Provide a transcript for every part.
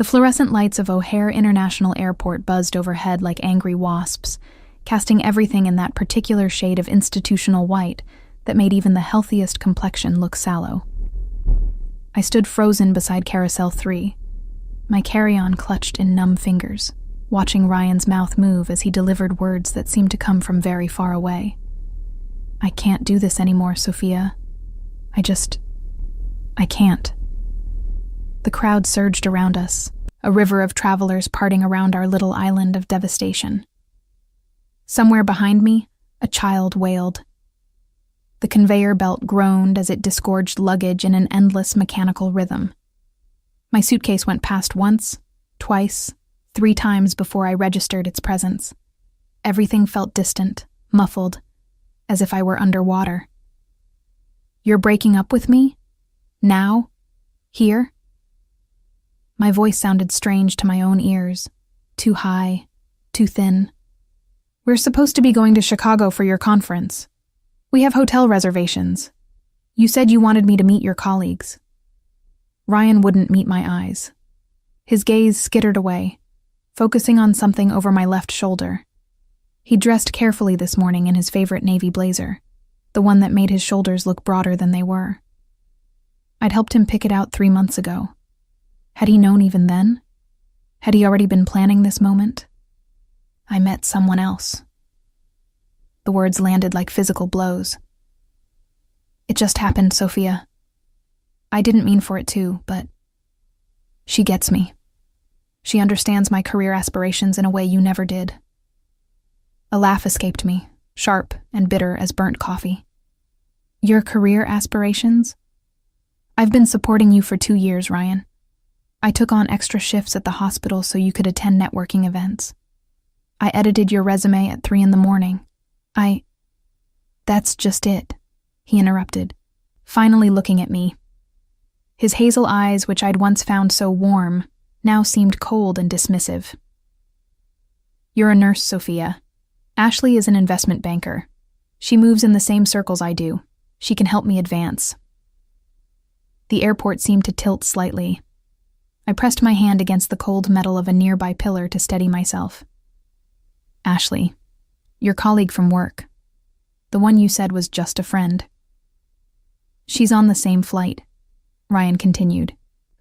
The fluorescent lights of O'Hare International Airport buzzed overhead like angry wasps, casting everything in that particular shade of institutional white that made even the healthiest complexion look sallow. I stood frozen beside Carousel 3, my carry-on clutched in numb fingers, watching Ryan's mouth move as he delivered words that seemed to come from very far away. I can't do this anymore, Sophia. I can't. The crowd surged around us, a river of travelers parting around our little island of devastation. Somewhere behind me, a child wailed. The conveyor belt groaned as it disgorged luggage in an endless mechanical rhythm. My suitcase went past once, twice, 3 times before I registered its presence. Everything felt distant, muffled, as if I were underwater. You're breaking up with me? Now? Here? My voice sounded strange to my own ears, too high, too thin. We're supposed to be going to Chicago for your conference. We have hotel reservations. You said you wanted me to meet your colleagues. Ryan wouldn't meet my eyes. His gaze skittered away, focusing on something over my left shoulder. He dressed carefully this morning in his favorite navy blazer, the one that made his shoulders look broader than they were. I'd helped him pick it out 3 months ago. Had he known even then? Had he already been planning this moment? I met someone else. The words landed like physical blows. It just happened, Sophia. I didn't mean for it to, but she gets me. She understands my career aspirations in a way you never did. A laugh escaped me, sharp and bitter as burnt coffee. Your career aspirations? I've been supporting you for 2 years, Ryan. I took on extra shifts at the hospital so you could attend networking events. I edited your resume at 3 a.m. That's just it, he interrupted, finally looking at me. His hazel eyes, which I'd once found so warm, now seemed cold and dismissive. You're a nurse, Sophia. Ashley is an investment banker. She moves in the same circles I do. She can help me advance. The airport seemed to tilt slightly. I pressed my hand against the cold metal of a nearby pillar to steady myself. Ashley, your colleague from work. The one you said was just a friend. She's on the same flight, Ryan continued,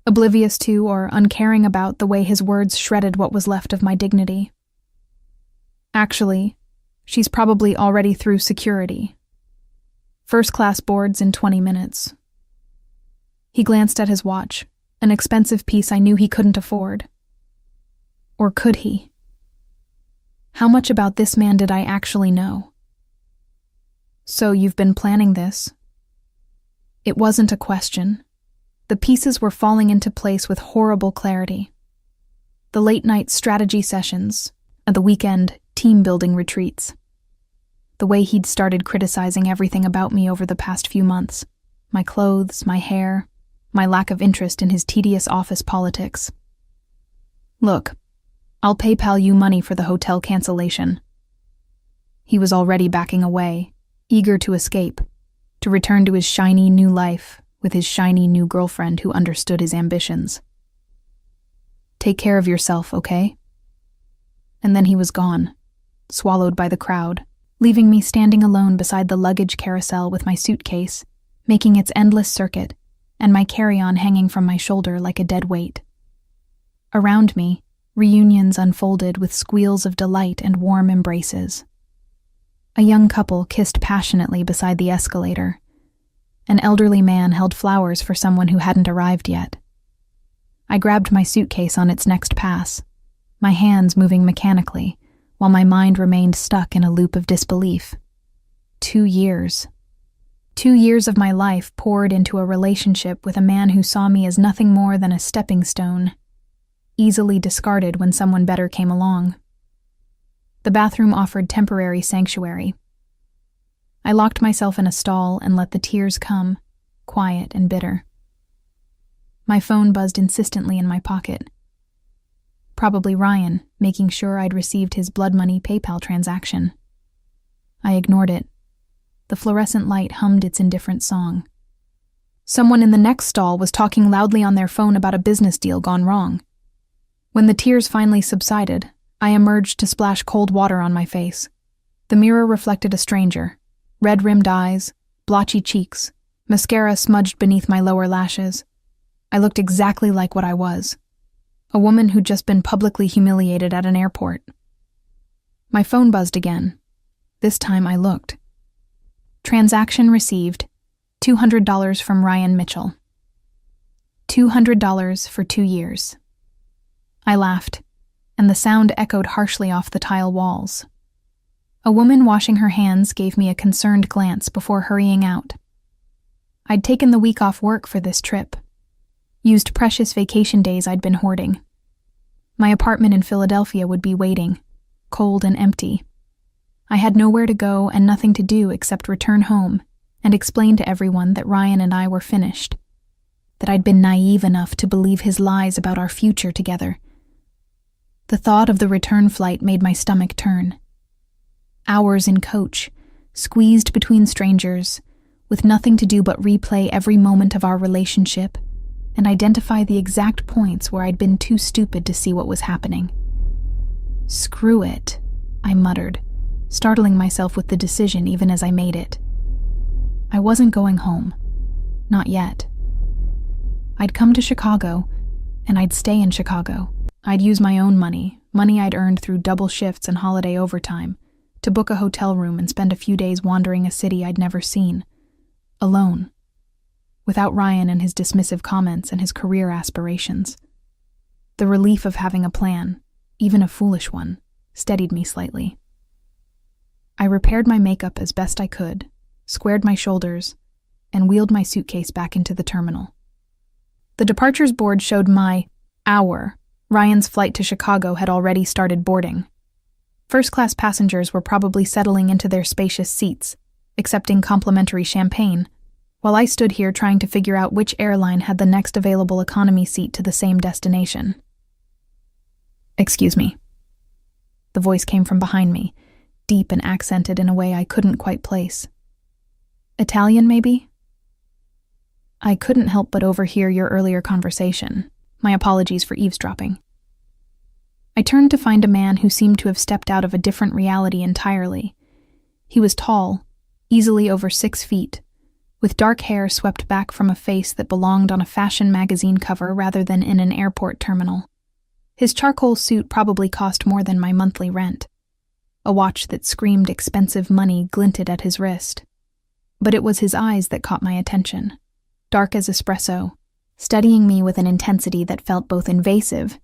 oblivious to or uncaring about the way his words shredded what was left of my dignity. Actually, she's probably already through security. First-class boards in 20 minutes. He glanced at his watch, an expensive piece I knew he couldn't afford. Or could he? How much about this man did I actually know? So you've been planning this? It wasn't a question. The pieces were falling into place with horrible clarity. The late-night strategy sessions and the weekend team-building retreats. The way he'd started criticizing everything about me over the past few months. My clothes, my hair, my lack of interest in his tedious office politics. Look, I'll PayPal you money for the hotel cancellation. He was already backing away, eager to escape, to return to his shiny new life with his shiny new girlfriend who understood his ambitions. Take care of yourself, okay? And then he was gone, swallowed by the crowd, leaving me standing alone beside the luggage carousel with my suitcase, making its endless circuit, and my carry-on hanging from my shoulder like a dead weight. Around me, reunions unfolded with squeals of delight and warm embraces. A young couple kissed passionately beside the escalator. An elderly man held flowers for someone who hadn't arrived yet. I grabbed my suitcase on its next pass, my hands moving mechanically, while my mind remained stuck in a loop of disbelief. 2 years. 2 years of my life poured into a relationship with a man who saw me as nothing more than a stepping stone, easily discarded when someone better came along. The bathroom offered temporary sanctuary. I locked myself in a stall and let the tears come, quiet and bitter. My phone buzzed insistently in my pocket. Probably Ryan, making sure I'd received his blood money PayPal transaction. I ignored it. The fluorescent light hummed its indifferent song. Someone in the next stall was talking loudly on their phone about a business deal gone wrong. When the tears finally subsided, I emerged to splash cold water on my face. The mirror reflected a stranger, red-rimmed eyes, blotchy cheeks, mascara smudged beneath my lower lashes. I looked exactly like what I was, a woman who'd just been publicly humiliated at an airport. My phone buzzed again. This time I looked. Transaction received, $200 from Ryan Mitchell. $200 for 2 years. I laughed, and the sound echoed harshly off the tile walls. A woman washing her hands gave me a concerned glance before hurrying out. I'd taken the week off work for this trip, used precious vacation days I'd been hoarding. My apartment in Philadelphia would be waiting, cold and empty. I had nowhere to go and nothing to do except return home and explain to everyone that Ryan and I were finished, that I'd been naive enough to believe his lies about our future together. The thought of the return flight made my stomach turn. Hours in coach, squeezed between strangers, with nothing to do but replay every moment of our relationship and identify the exact points where I'd been too stupid to see what was happening. Screw it, I muttered, startling myself with the decision even as I made it. I wasn't going home. Not yet. I'd come to Chicago, and I'd stay in Chicago. I'd use my own money I'd earned through double shifts and holiday overtime, to book a hotel room and spend a few days wandering a city I'd never seen. Alone. Without Ryan and his dismissive comments and his career aspirations. The relief of having a plan, even a foolish one, steadied me slightly. I repaired my makeup as best I could, squared my shoulders, and wheeled my suitcase back into the terminal. The departures board showed Ryan's flight to Chicago had already started boarding. First-class passengers were probably settling into their spacious seats, accepting complimentary champagne, while I stood here trying to figure out which airline had the next available economy seat to the same destination. "Excuse me." The voice came from behind me, deep and accented in a way I couldn't quite place. "Italian, maybe?" "I couldn't help but overhear your earlier conversation. My apologies for eavesdropping." I turned to find a man who seemed to have stepped out of a different reality entirely. He was tall, easily over 6 feet, with dark hair swept back from a face that belonged on a fashion magazine cover rather than in an airport terminal. His charcoal suit probably cost more than my monthly rent. A watch that screamed expensive money glinted at his wrist. But it was his eyes that caught my attention, dark as espresso, studying me with an intensity that felt both invasive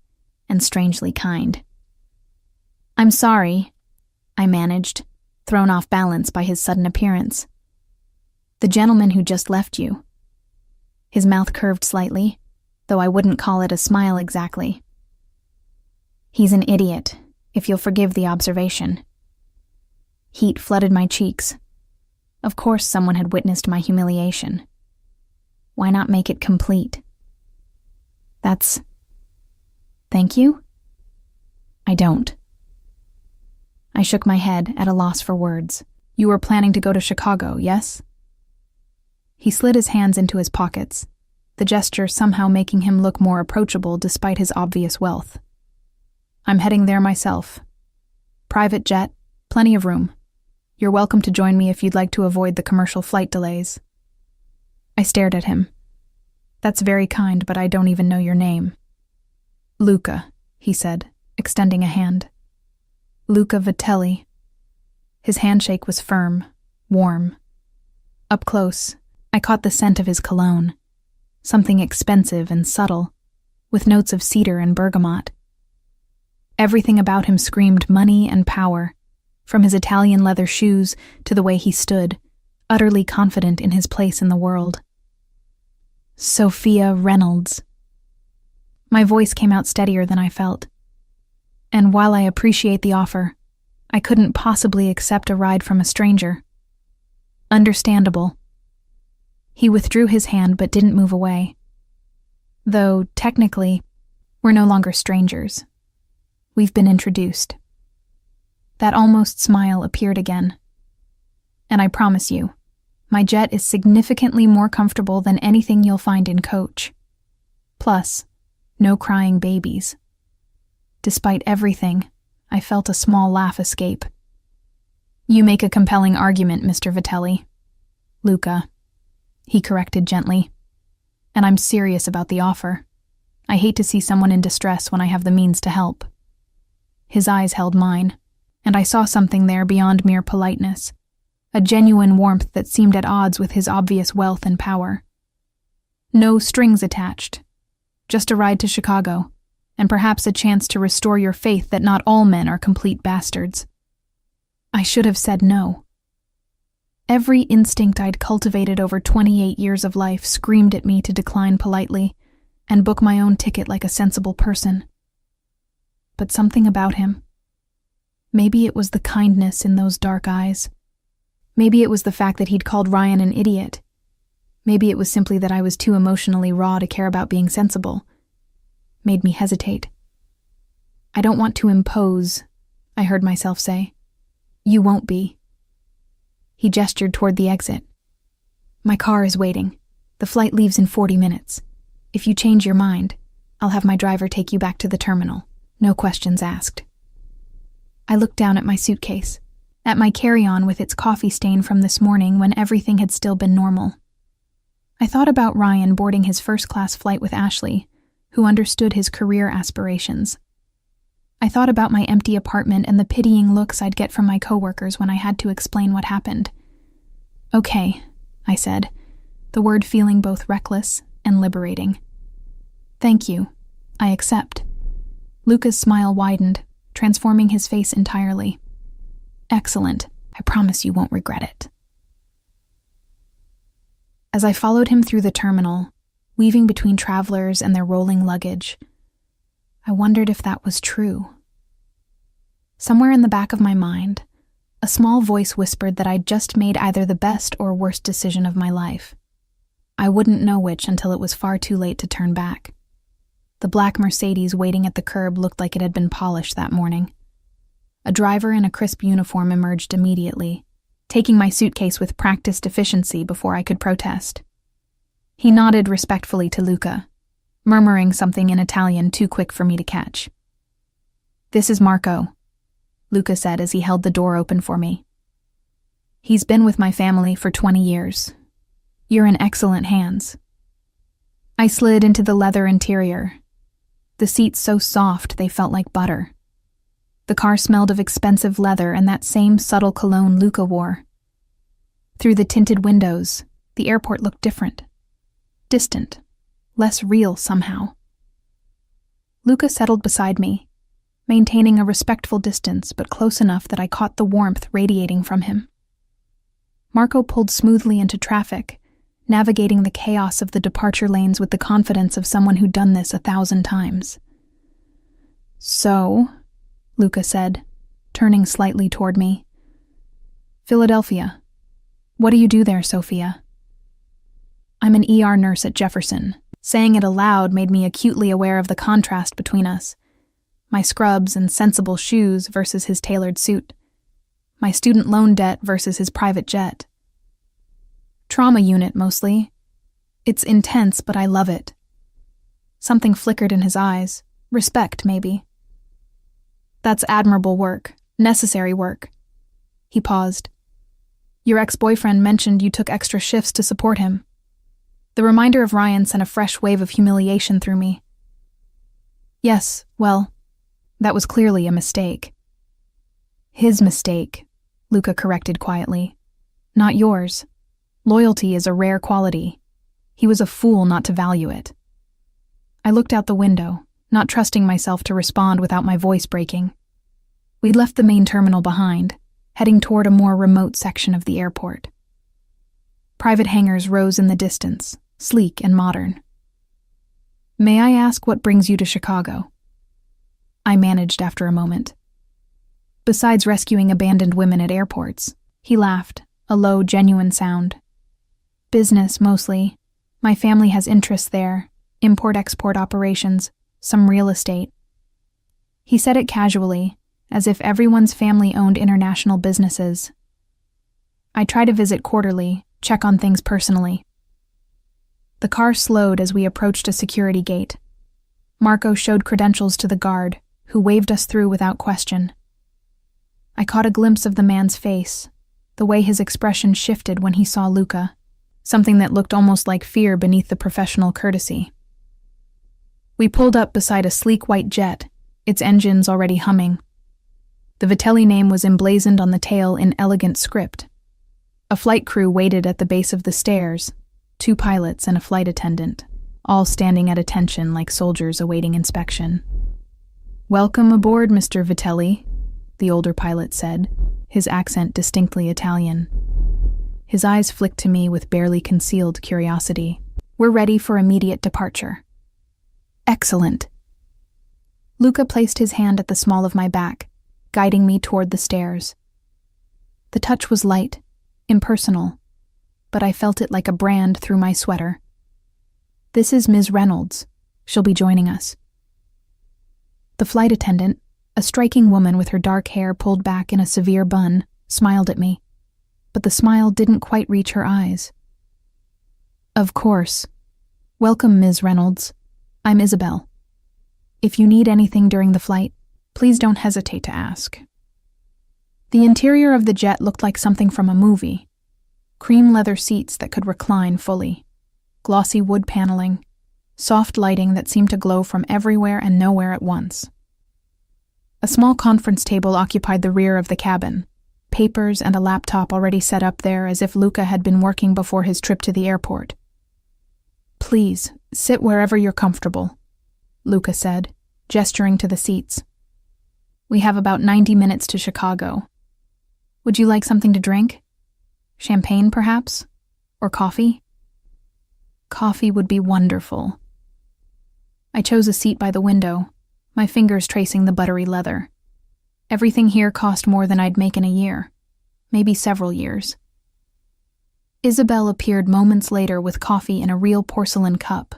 and strangely kind. "I'm sorry," I managed, thrown off balance by his sudden appearance. "The gentleman who just left you." His mouth curved slightly, though I wouldn't call it a smile exactly. "He's an idiot, if you'll forgive the observation." Heat flooded my cheeks. Of course someone had witnessed my humiliation. Why not make it complete? Thank you? I don't. I shook my head, at a loss for words. "You were planning to go to Chicago, yes?" He slid his hands into his pockets, the gesture somehow making him look more approachable despite his obvious wealth. "I'm heading there myself. Private jet, plenty of room. You're welcome to join me if you'd like to avoid the commercial flight delays." I stared at him. "That's very kind, but I don't even know your name." "Luca," he said, extending a hand. "Luca Vitelli." His handshake was firm, warm. Up close, I caught the scent of his cologne, something expensive and subtle, with notes of cedar and bergamot. Everything about him screamed money and power, from his Italian leather shoes to the way he stood, utterly confident in his place in the world. "Sophia Reynolds." My voice came out steadier than I felt. "And while I appreciate the offer, I couldn't possibly accept a ride from a stranger." "Understandable." He withdrew his hand but didn't move away. "Though, technically, we're no longer strangers. We've been introduced." That almost smile appeared again. "And I promise you, my jet is significantly more comfortable than anything you'll find in coach. Plus, no crying babies." Despite everything, I felt a small laugh escape. "You make a compelling argument, Mr. Vitelli." "Luca," he corrected gently. "And I'm serious about the offer. I hate to see someone in distress when I have the means to help." His eyes held mine, and I saw something there beyond mere politeness, a genuine warmth that seemed at odds with his obvious wealth and power. "No strings attached. Just a ride to Chicago, and perhaps a chance to restore your faith that not all men are complete bastards." I should have said no. Every instinct I'd cultivated over 28 years of life screamed at me to decline politely and book my own ticket like a sensible person. But something about him. Maybe it was the kindness in those dark eyes. Maybe it was the fact that he'd called Ryan an idiot. Maybe it was simply that I was too emotionally raw to care about being sensible. Made me hesitate. "I don't want to impose," I heard myself say. "You won't be." He gestured toward the exit. "My car is waiting. The flight leaves in 40 minutes. If you change your mind, I'll have my driver take you back to the terminal. No questions asked." I looked down at my suitcase, at my carry-on with its coffee stain from this morning when everything had still been normal. I thought about Ryan boarding his first-class flight with Ashley, who understood his career aspirations. I thought about my empty apartment and the pitying looks I'd get from my coworkers when I had to explain what happened. "Okay," I said, the word feeling both reckless and liberating. "Thank you. I accept." Luca's smile widened, transforming his face entirely. "Excellent. I promise you won't regret it." As I followed him through the terminal, weaving between travelers and their rolling luggage, I wondered if that was true. Somewhere in the back of my mind, a small voice whispered that I'd just made either the best or worst decision of my life. I wouldn't know which until it was far too late to turn back. The black Mercedes waiting at the curb looked like it had been polished that morning. A driver in a crisp uniform emerged immediately, taking my suitcase with practiced efficiency before I could protest. He nodded respectfully to Luca, murmuring something in Italian too quick for me to catch. "This is Marco," Luca said as he held the door open for me. "He's been with my family for 20 years. You're in excellent hands." I slid into the leather interior, the seats so soft they felt like butter. The car smelled of expensive leather and that same subtle cologne Luca wore. Through the tinted windows, the airport looked different. Distant. Less real somehow. Luca settled beside me, maintaining a respectful distance but close enough that I caught the warmth radiating from him. Marco pulled smoothly into traffic, navigating the chaos of the departure lanes with the confidence of someone who'd done this 1,000 times. "So," Luca said, turning slightly toward me. "Philadelphia. What do you do there, Sophia?" "I'm an ER nurse at Jefferson." Saying it aloud made me acutely aware of the contrast between us. My scrubs and sensible shoes versus his tailored suit. My student loan debt versus his private jet. Trauma unit, mostly. It's intense, but I love it. Something flickered in his eyes. Respect, maybe. "That's admirable work. Necessary work." He paused. "Your ex-boyfriend mentioned you took extra shifts to support him." The reminder of Ryan sent a fresh wave of humiliation through me. "Yes, well, that was clearly a mistake." "His mistake," Luca corrected quietly. "Not yours. Loyalty is a rare quality. He was a fool not to value it." I looked out the window, not trusting myself to respond without my voice breaking. We'd left the main terminal behind, heading toward a more remote section of the airport. Private hangars rose in the distance, sleek and modern. "May I ask what brings you to Chicago?" I managed after a moment. "Besides rescuing abandoned women at airports," he laughed, a low, genuine sound. "Business, mostly. My family has interests there, import-export operations, some real estate." He said it casually, as if everyone's family owned international businesses. I try to visit quarterly, check on things personally. The car slowed as we approached a security gate. Marco showed credentials to the guard, who waved us through without question. I caught a glimpse of the man's face, the way his expression shifted when he saw Luca, something that looked almost like fear beneath the professional courtesy. We pulled up beside a sleek white jet, its engines already humming. The Vitelli name was emblazoned on the tail in elegant script. A flight crew waited at the base of the stairs, 2 pilots and a flight attendant, all standing at attention like soldiers awaiting inspection. "Welcome aboard, Mr. Vitelli," the older pilot said, his accent distinctly Italian. His eyes flicked to me with barely concealed curiosity. "We're ready for immediate departure." "Excellent." Luca placed his hand at the small of my back, guiding me toward the stairs. The touch was light, impersonal, but I felt it like a brand through my sweater. "This is Ms. Reynolds. She'll be joining us." The flight attendant, a striking woman with her dark hair pulled back in a severe bun, smiled at me, but the smile didn't quite reach her eyes. "Of course. Welcome, Ms. Reynolds. I'm Isabel. If you need anything during the flight, please don't hesitate to ask." The interior of the jet looked like something from a movie. Cream leather seats that could recline fully, glossy wood paneling, soft lighting that seemed to glow from everywhere and nowhere at once. A small conference table occupied the rear of the cabin, papers and a laptop already set up there as if Luca had been working before his trip to the airport. "Please, sit wherever you're comfortable," Luca said, gesturing to the seats. "We have about 90 minutes to Chicago. Would you like something to drink? Champagne, perhaps? Or coffee?" "Coffee would be wonderful." I chose a seat by the window, my fingers tracing the buttery leather. Everything here cost more than I'd make in a year, maybe several years. Isabel appeared moments later with coffee in a real porcelain cup.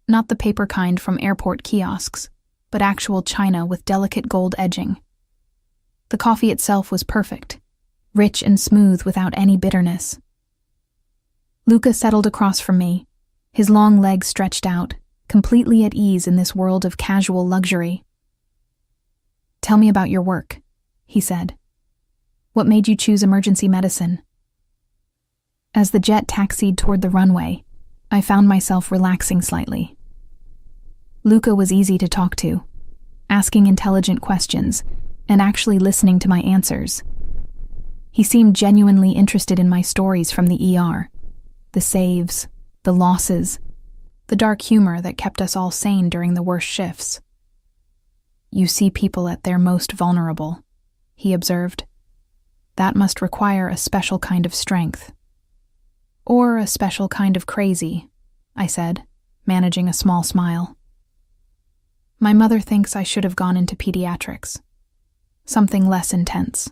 Not the paper kind from airport kiosks, but actual china with delicate gold edging. The coffee itself was perfect, rich and smooth without any bitterness. Luca settled across from me, his long legs stretched out, completely at ease in this world of casual luxury. "Tell me about your work," he said. "What made you choose emergency medicine?" As the jet taxied toward the runway, I found myself relaxing slightly. Luca was easy to talk to, asking intelligent questions and actually listening to my answers. He seemed genuinely interested in my stories from the ER, the saves, the losses, the dark humor that kept us all sane during the worst shifts. "You see people at their most vulnerable," he observed. "That must require a special kind of strength." "Or a special kind of crazy," I said, managing a small smile. "My mother thinks I should have gone into pediatrics. Something less intense."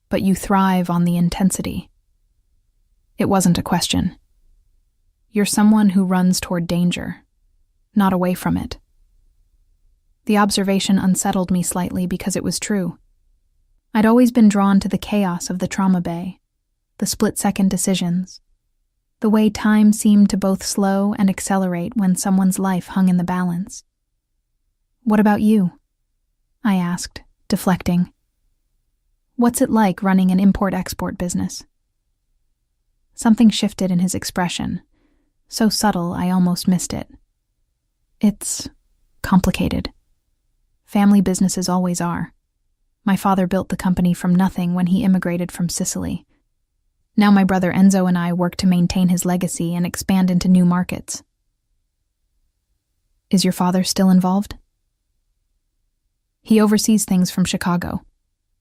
"But you thrive on the intensity." It wasn't a question. "You're someone who runs toward danger, not away from it." The observation unsettled me slightly because it was true. I'd always been drawn to the chaos of the trauma bay, the split-second decisions, the way time seemed to both slow and accelerate when someone's life hung in the balance. "What about you?" I asked, deflecting. "What's it like running an import-export business?" Something shifted in his expression, so subtle I almost missed it. "It's complicated. Family businesses always are. My father built the company from nothing when he immigrated from Sicily. Now my brother Enzo and I work to maintain his legacy and expand into new markets." "Is your father still involved?" "He oversees things from Chicago.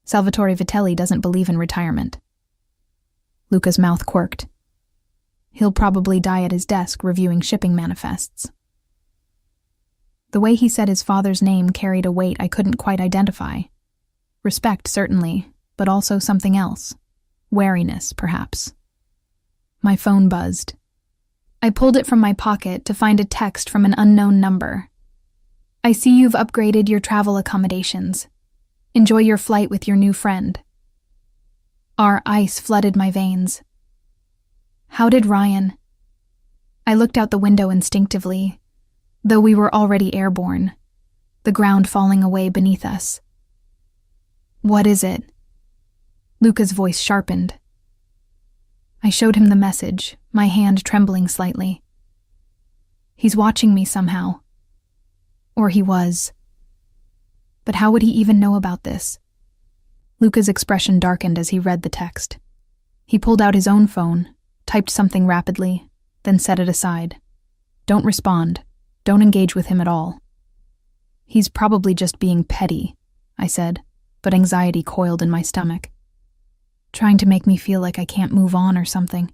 Salvatore Vitelli doesn't believe in retirement." Luca's mouth quirked. "He'll probably die at his desk reviewing shipping manifests." The way he said his father's name carried a weight I couldn't quite identify. Respect, certainly, but also something else. Wariness, perhaps. My phone buzzed. I pulled it from my pocket to find a text from an unknown number. "I see you've upgraded your travel accommodations. Enjoy your flight with your new friend." Our ice flooded my veins. How did Ryan? I looked out the window instinctively, though we were already airborne. the ground falling away beneath us. "What is it?" Luca's voice sharpened. I showed him the message, my hand trembling slightly. He's watching me somehow. Or he was. But how would he even know about this? Luca's expression darkened as he read the text. He pulled out his own phone, typed something rapidly, then set it aside. "Don't respond. Don't engage with him at all." "He's probably just being petty," I said, but anxiety coiled in my stomach. "Trying to make me feel like I can't move on or something."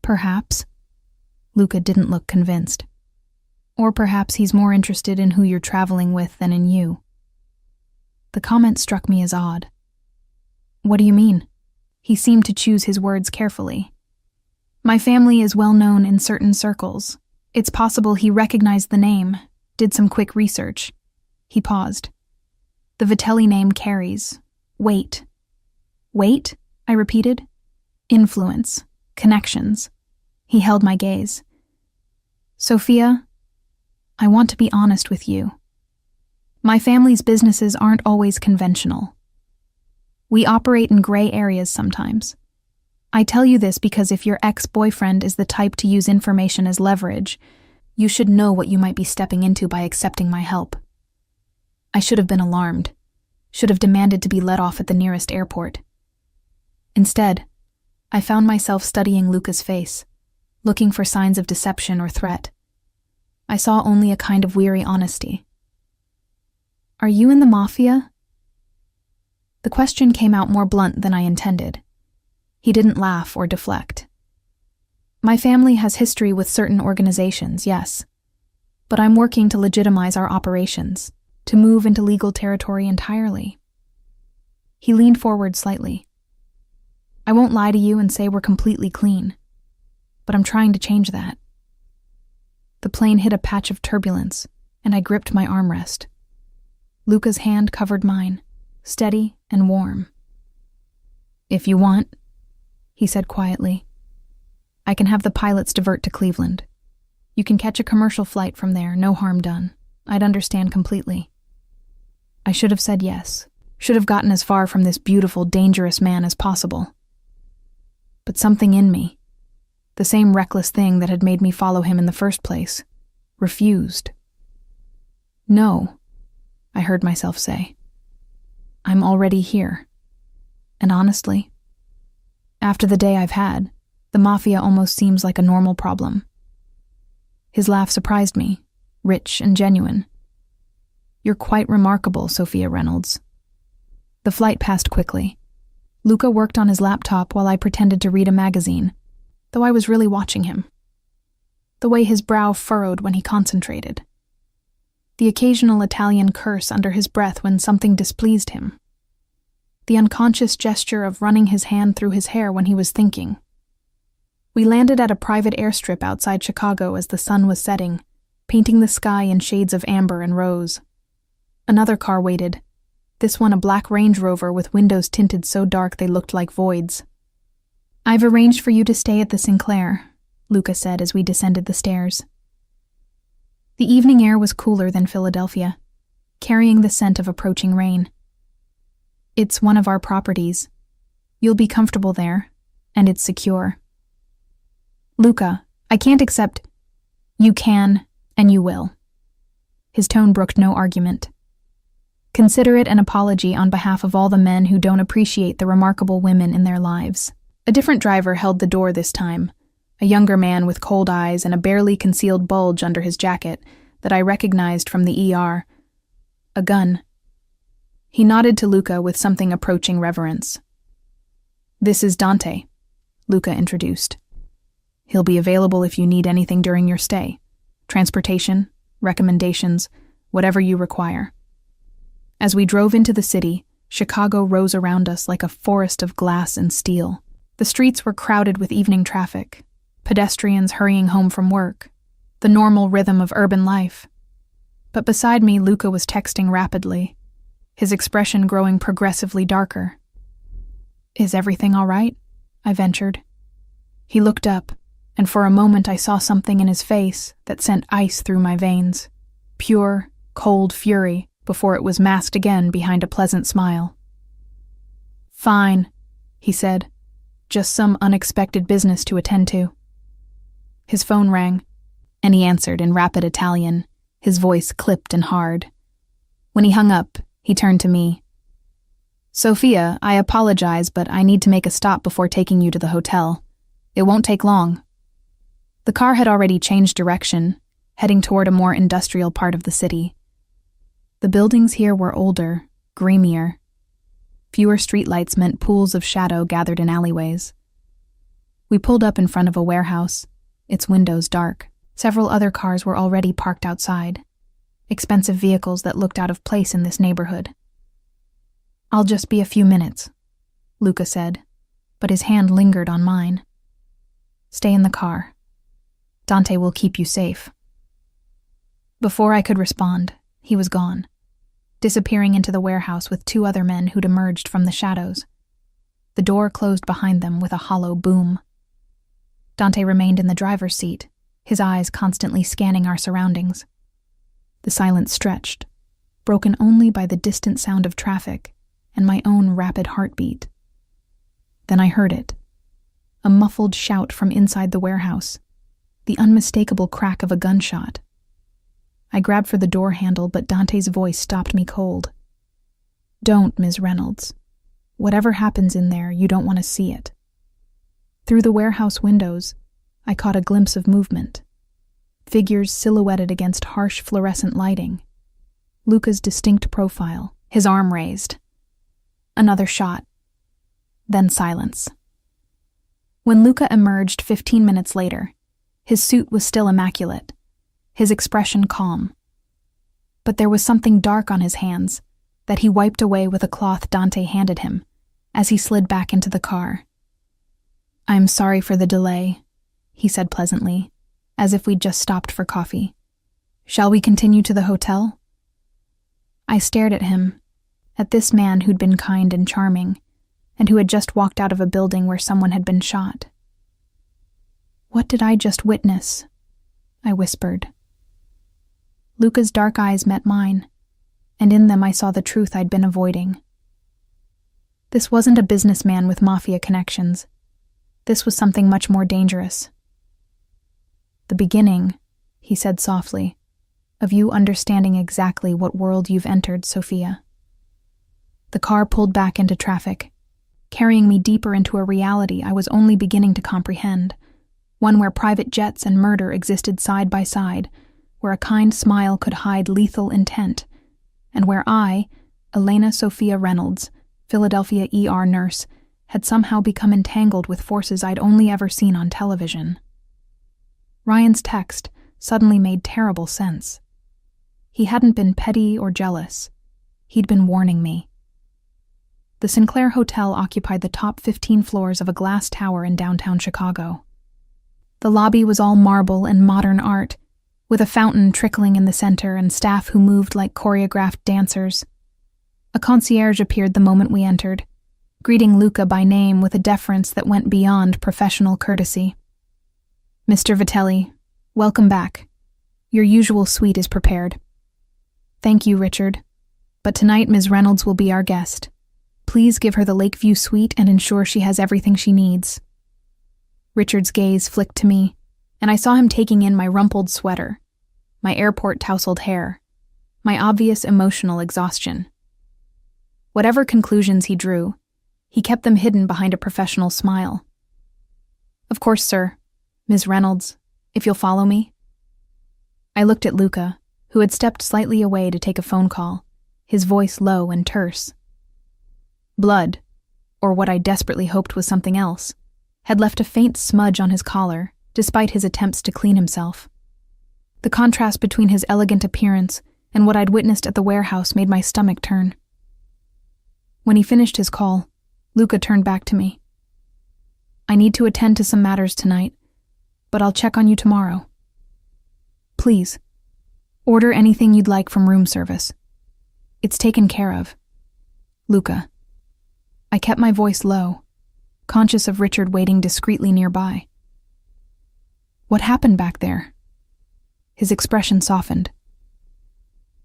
"Perhaps." Luca didn't look convinced. "Or perhaps he's more interested in who you're traveling with than in you." The comment struck me as odd. "What do you mean?" He seemed to choose his words carefully. "My family is well known in certain circles. It's possible he recognized the name, did some quick research." He paused. "The Vitelli name carries weight." "Weight?" I repeated. "Influence. Connections." He held my gaze. "Sophia, I want to be honest with you. My family's businesses aren't always conventional. We operate in gray areas sometimes. I tell you this because if your ex-boyfriend is the type to use information as leverage, you should know what you might be stepping into by accepting my help." I should have been alarmed, should have demanded to be let off at the nearest airport. Instead, I found myself studying Luca's face, looking for signs of deception or threat. I saw only a kind of weary honesty. "Are you in the Mafia?" The question came out more blunt than I intended. He didn't laugh or deflect. "My family has history with certain organizations, yes. But I'm working to legitimize our operations, to move into legal territory entirely." He leaned forward slightly. "I won't lie to you and say we're completely clean, but I'm trying to change that." The plane hit a patch of turbulence, and I gripped my armrest. Luca's hand covered mine, steady and warm. "If you want," he said quietly, "I can have the pilots divert to Cleveland. You can catch a commercial flight from there, no harm done. I'd understand completely." I should have said yes, should have gotten as far from this beautiful, dangerous man as possible. But something in me, the same reckless thing that had made me follow him in the first place, refused. "No," I heard myself say. "I'm already here. And honestly, after the day I've had, the Mafia almost seems like a normal problem." His laugh surprised me, rich and genuine. "You're quite remarkable, Sophia Reynolds." The flight passed quickly. Luca worked on his laptop while I pretended to read a magazine, though I was really watching him. The way his brow furrowed when he concentrated. The occasional Italian curse under his breath when something displeased him. The unconscious gesture of running his hand through his hair when he was thinking. We landed at a private airstrip outside Chicago as the sun was setting, painting the sky in shades of amber and rose. Another car waited, this one a black Range Rover with windows tinted so dark they looked like voids. "I've arranged for you to stay at the Sinclair," Luca said as we descended the stairs. The evening air was cooler than Philadelphia, carrying the scent of approaching rain. "It's one of our properties. You'll be comfortable there, and it's secure." "Luca, I can't accept—" "You can, and you will." His tone brooked no argument. "Consider it an apology on behalf of all the men who don't appreciate the remarkable women in their lives." A different driver held the door this time, a younger man with cold eyes and a barely concealed bulge under his jacket that I recognized from the ER. A gun. He nodded to Luca with something approaching reverence. "This is Dante," Luca introduced. "He'll be available if you need anything during your stay. Transportation, recommendations, whatever you require." As we drove into the city, Chicago rose around us like a forest of glass and steel. The streets were crowded with evening traffic, pedestrians hurrying home from work, the normal rhythm of urban life. But beside me, Luca was texting rapidly, his expression growing progressively darker. "Is everything all right?" I ventured. He looked up, and for a moment I saw something in his face that sent ice through my veins. Pure, cold fury before it was masked again behind a pleasant smile. "Fine," he said. "Just some unexpected business to attend to." His phone rang, and he answered in rapid Italian, his voice clipped and hard. When he hung up, he turned to me. "Sophia, I apologize, but I need to make a stop before taking you to the hotel. It won't take long." The car had already changed direction, heading toward a more industrial part of the city. The buildings here were older, grimier. Fewer streetlights meant pools of shadow gathered in alleyways. We pulled up in front of a warehouse, its windows dark. Several other cars were already parked outside, expensive vehicles that looked out of place in this neighborhood. "I'll just be a few minutes," Luca said, but his hand lingered on mine. "Stay in the car. Dante will keep you safe." Before I could respond, he was gone, disappearing into the warehouse with two other men who'd emerged from the shadows. The door closed behind them with a hollow boom. Dante remained in the driver's seat, his eyes constantly scanning our surroundings. The silence stretched, broken only by the distant sound of traffic and my own rapid heartbeat. Then I heard it, a muffled shout from inside the warehouse, the unmistakable crack of a gunshot. I grabbed for the door handle, but Dante's voice stopped me cold. "Don't, Ms. Reynolds. Whatever happens in there, you don't want to see it." Through the warehouse windows, I caught a glimpse of movement. Figures silhouetted against harsh fluorescent lighting. Luca's distinct profile, his arm raised. Another shot. Then silence. When Luca emerged 15 minutes later, his suit was still immaculate, his expression calm. But there was something dark on his hands that he wiped away with a cloth Dante handed him as he slid back into the car. "I'm sorry for the delay," he said pleasantly, as if we'd just stopped for coffee. "Shall we continue to the hotel?" I stared at him, at this man who'd been kind and charming, and who had just walked out of a building where someone had been shot. "What did I just witness?" I whispered. Luca's dark eyes met mine, and in them I saw the truth I'd been avoiding. This wasn't a businessman with Mafia connections. This was something much more dangerous. "The beginning," he said softly, "of you understanding exactly what world you've entered, Sophia." The car pulled back into traffic, carrying me deeper into a reality I was only beginning to comprehend, one where private jets and murder existed side by side, where a kind smile could hide lethal intent, and where I, Elena Sophia Reynolds, Philadelphia ER nurse, had somehow become entangled with forces I'd only ever seen on television. Ryan's text suddenly made terrible sense. He hadn't been petty or jealous. He'd been warning me. The Sinclair Hotel occupied the top 15 floors of a glass tower in downtown Chicago. The lobby was all marble and modern art, with a fountain trickling in the center and staff who moved like choreographed dancers. A concierge appeared the moment we entered, greeting Luca by name with a deference that went beyond professional courtesy. "Mr. Vitelli, welcome back. Your usual suite is prepared." "Thank you, Richard. But tonight Ms. Reynolds will be our guest. Please give her the Lakeview suite and ensure she has everything she needs." Richard's gaze flicked to me, and I saw him taking in my rumpled sweater, my airport tousled hair, my obvious emotional exhaustion. Whatever conclusions he drew, he kept them hidden behind a professional smile. "Of course, sir. Ms. Reynolds, if you'll follow me." I looked at Luca, who had stepped slightly away to take a phone call, his voice low and terse. Blood, or what I desperately hoped was something else, had left a faint smudge on his collar, despite his attempts to clean himself. The contrast between his elegant appearance and what I'd witnessed at the warehouse made my stomach turn. When he finished his call, Luca turned back to me. "I need to attend to some matters tonight, but I'll check on you tomorrow. Please, order anything you'd like from room service. It's taken care of. Luca." I kept my voice low, conscious of Richard waiting discreetly nearby. "What happened back there?" His expression softened.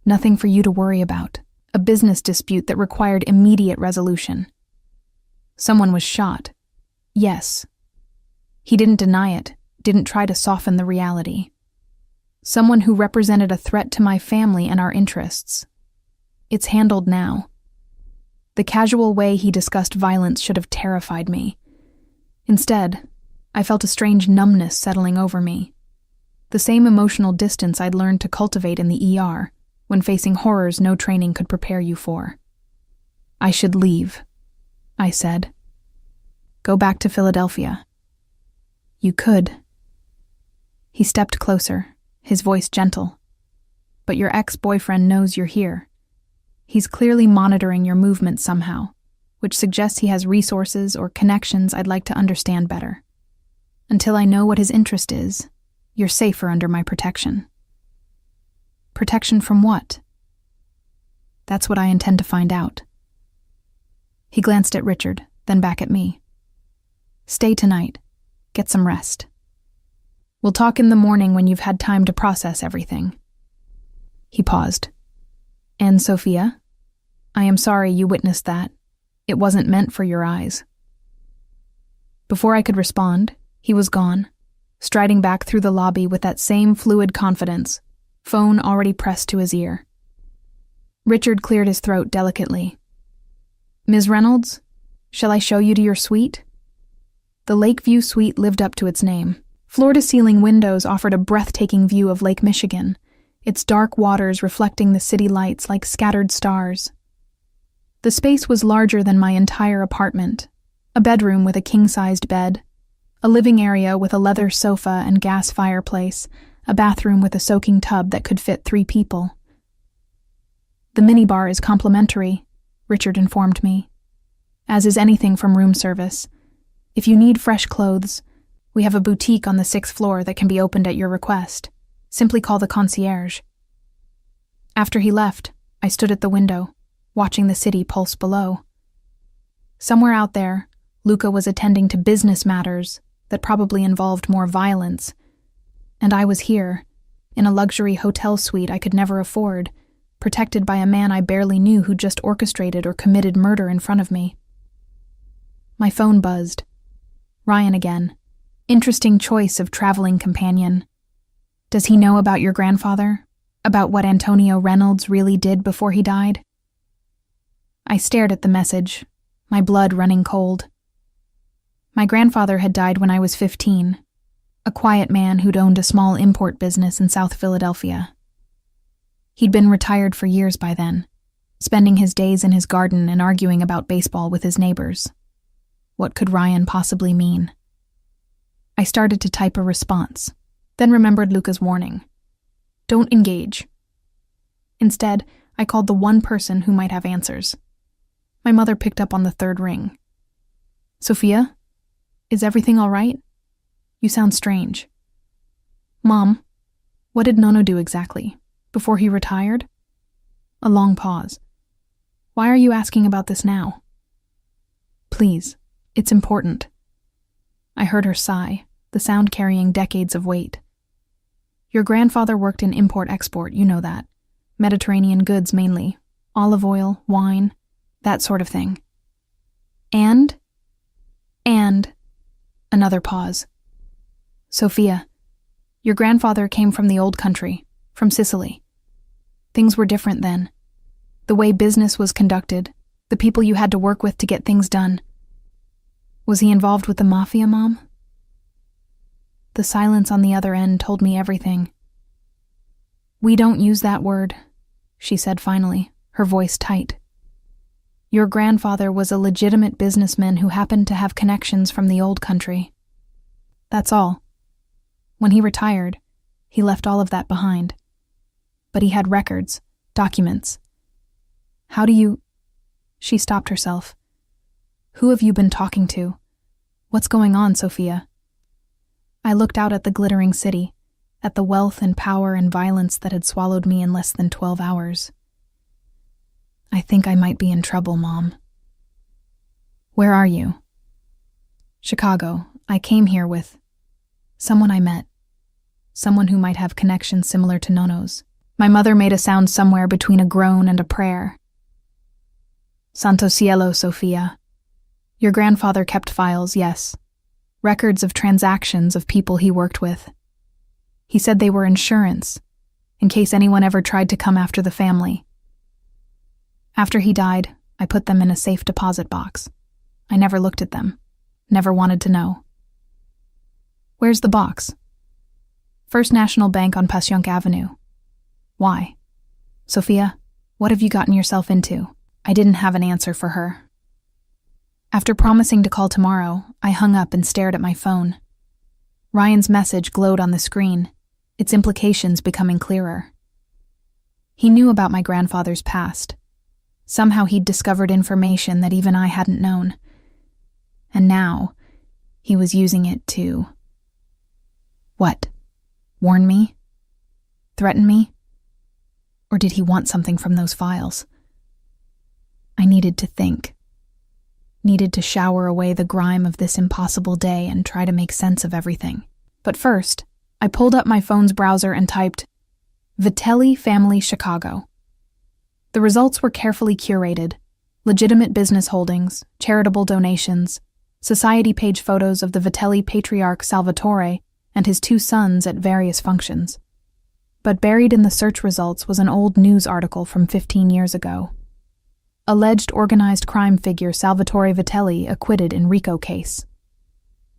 Nothing for you to worry about. A business dispute that required immediate resolution. Someone was shot. Yes. He didn't deny it, didn't try to soften the reality. Someone who represented a threat to my family and our interests. It's handled now. The casual way he discussed violence should have terrified me. Instead, I felt a strange numbness settling over me. The same emotional distance I'd learned to cultivate in the ER, when facing horrors no training could prepare you for. I should leave, I said. Go back to Philadelphia. You could. He stepped closer, his voice gentle. But your ex-boyfriend knows you're here. He's clearly monitoring your movements somehow, which suggests he has resources or connections I'd like to understand better. Until I know what his interest is, you're safer under my protection. Protection from what? That's what I intend to find out. He glanced at Richard, then back at me. Stay tonight. Get some rest. We'll talk in the morning when you've had time to process everything. He paused. And Sophia? I am sorry you witnessed that. It wasn't meant for your eyes. Before I could respond, he was gone, striding back through the lobby with that same fluid confidence, phone already pressed to his ear. Richard cleared his throat delicately. Ms. Reynolds, shall I show you to your suite? The Lakeview Suite lived up to its name. Floor-to-ceiling windows offered a breathtaking view of Lake Michigan, its dark waters reflecting the city lights like scattered stars. The space was larger than my entire apartment, a bedroom with a king-sized bed, a living area with a leather sofa and gas fireplace, a bathroom with a soaking tub that could fit 3 people. The minibar is complimentary, Richard informed me, as is anything from room service. If you need fresh clothes, we have a boutique on the 6th floor that can be opened at your request. Simply call the concierge. After he left, I stood at the window, watching the city pulse below. Somewhere out there, Luca was attending to business matters that probably involved more violence, and I was here, in a luxury hotel suite I could never afford, protected by a man I barely knew who just orchestrated or committed murder in front of me. My phone buzzed. Ryan again. Interesting choice of traveling companion. Does he know about your grandfather? About what Antonio Reynolds really did before he died? I stared at the message, my blood running cold. My grandfather had died when I was 15, a quiet man who'd owned a small import business in South Philadelphia. He'd been retired for years by then, spending his days in his garden and arguing about baseball with his neighbors. What could Ryan possibly mean? I started to type a response, then remembered Luca's warning. Don't engage. Instead, I called the one person who might have answers. My mother picked up on the 3rd ring. Sophia? Is everything all right? You sound strange. Mom, what did Nono do exactly? Before he retired? A long pause. Why are you asking about this now? Please, it's important. I heard her sigh, the sound carrying decades of weight. Your grandfather worked in import-export, you know that. Mediterranean goods mainly. Olive oil, wine, that sort of thing. And another pause. Sophia, your grandfather came from the old country, from Sicily. Things were different then. The way business was conducted, the people you had to work with to get things done. Was he involved with the Mafia, Mom? The silence on the other end told me everything. We don't use that word, she said finally, her voice tight. Your grandfather was a legitimate businessman who happened to have connections from the old country. That's all. When he retired, he left all of that behind. But he had records, documents. How do you... She stopped herself. Who have you been talking to? What's going on, Sophia? I looked out at the glittering city, at the wealth and power and violence that had swallowed me in less than 12 hours. I think I might be in trouble, Mom. Where are you? Chicago. I came here with someone I met. Someone who might have connections similar to Nono's. My mother made a sound somewhere between a groan and a prayer. Santo cielo, Sofia. Your grandfather kept files, yes. Records of transactions of people he worked with. He said they were insurance, in case anyone ever tried to come after the family. After he died, I put them in a safe deposit box. I never looked at them, never wanted to know. Where's the box? First National Bank on Passyunk Avenue. Why? Sophia, what have you gotten yourself into? I didn't have an answer for her. After promising to call tomorrow, I hung up and stared at my phone. Ryan's message glowed on the screen, its implications becoming clearer. He knew about my grandfather's past. Somehow he'd discovered information that even I hadn't known. And now, he was using it to... What? Warn me? Threaten me? Or did he want something from those files? I needed to think. Needed to shower away the grime of this impossible day and try to make sense of everything. But first, I pulled up my phone's browser and typed, Vitelli Family Chicago. The results were carefully curated, legitimate business holdings, charitable donations, society page photos of the Vitelli patriarch Salvatore and his 2 sons at various functions. But buried in the search results was an old news article from 15 years ago. Alleged organized crime figure Salvatore Vitelli acquitted in RICO case.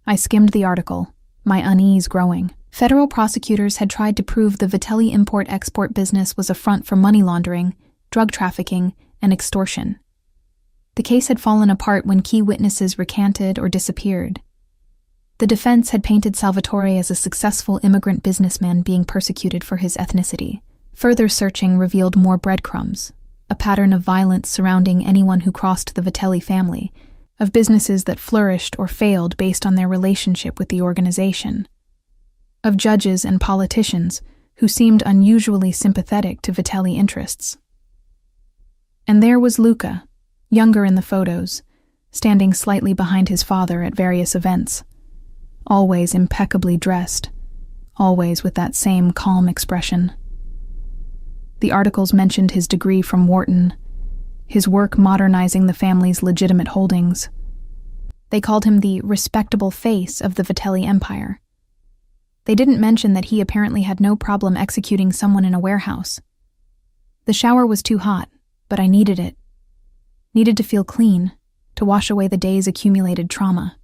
I skimmed the article, my unease growing. Federal prosecutors had tried to prove the Vitelli import-export business was a front for money laundering, drug trafficking, and extortion. The case had fallen apart when key witnesses recanted or disappeared. The defense had painted Salvatore as a successful immigrant businessman being persecuted for his ethnicity. Further searching revealed more breadcrumbs, a pattern of violence surrounding anyone who crossed the Vitelli family, of businesses that flourished or failed based on their relationship with the organization, of judges and politicians who seemed unusually sympathetic to Vitelli interests. And there was Luca, younger in the photos, standing slightly behind his father at various events, always impeccably dressed, always with that same calm expression. The articles mentioned his degree from Wharton, his work modernizing the family's legitimate holdings. They called him the respectable face of the Vitelli empire. They didn't mention that he apparently had no problem executing someone in a warehouse. The shower was too hot, but I needed it. Needed to feel clean, to wash away the day's accumulated trauma.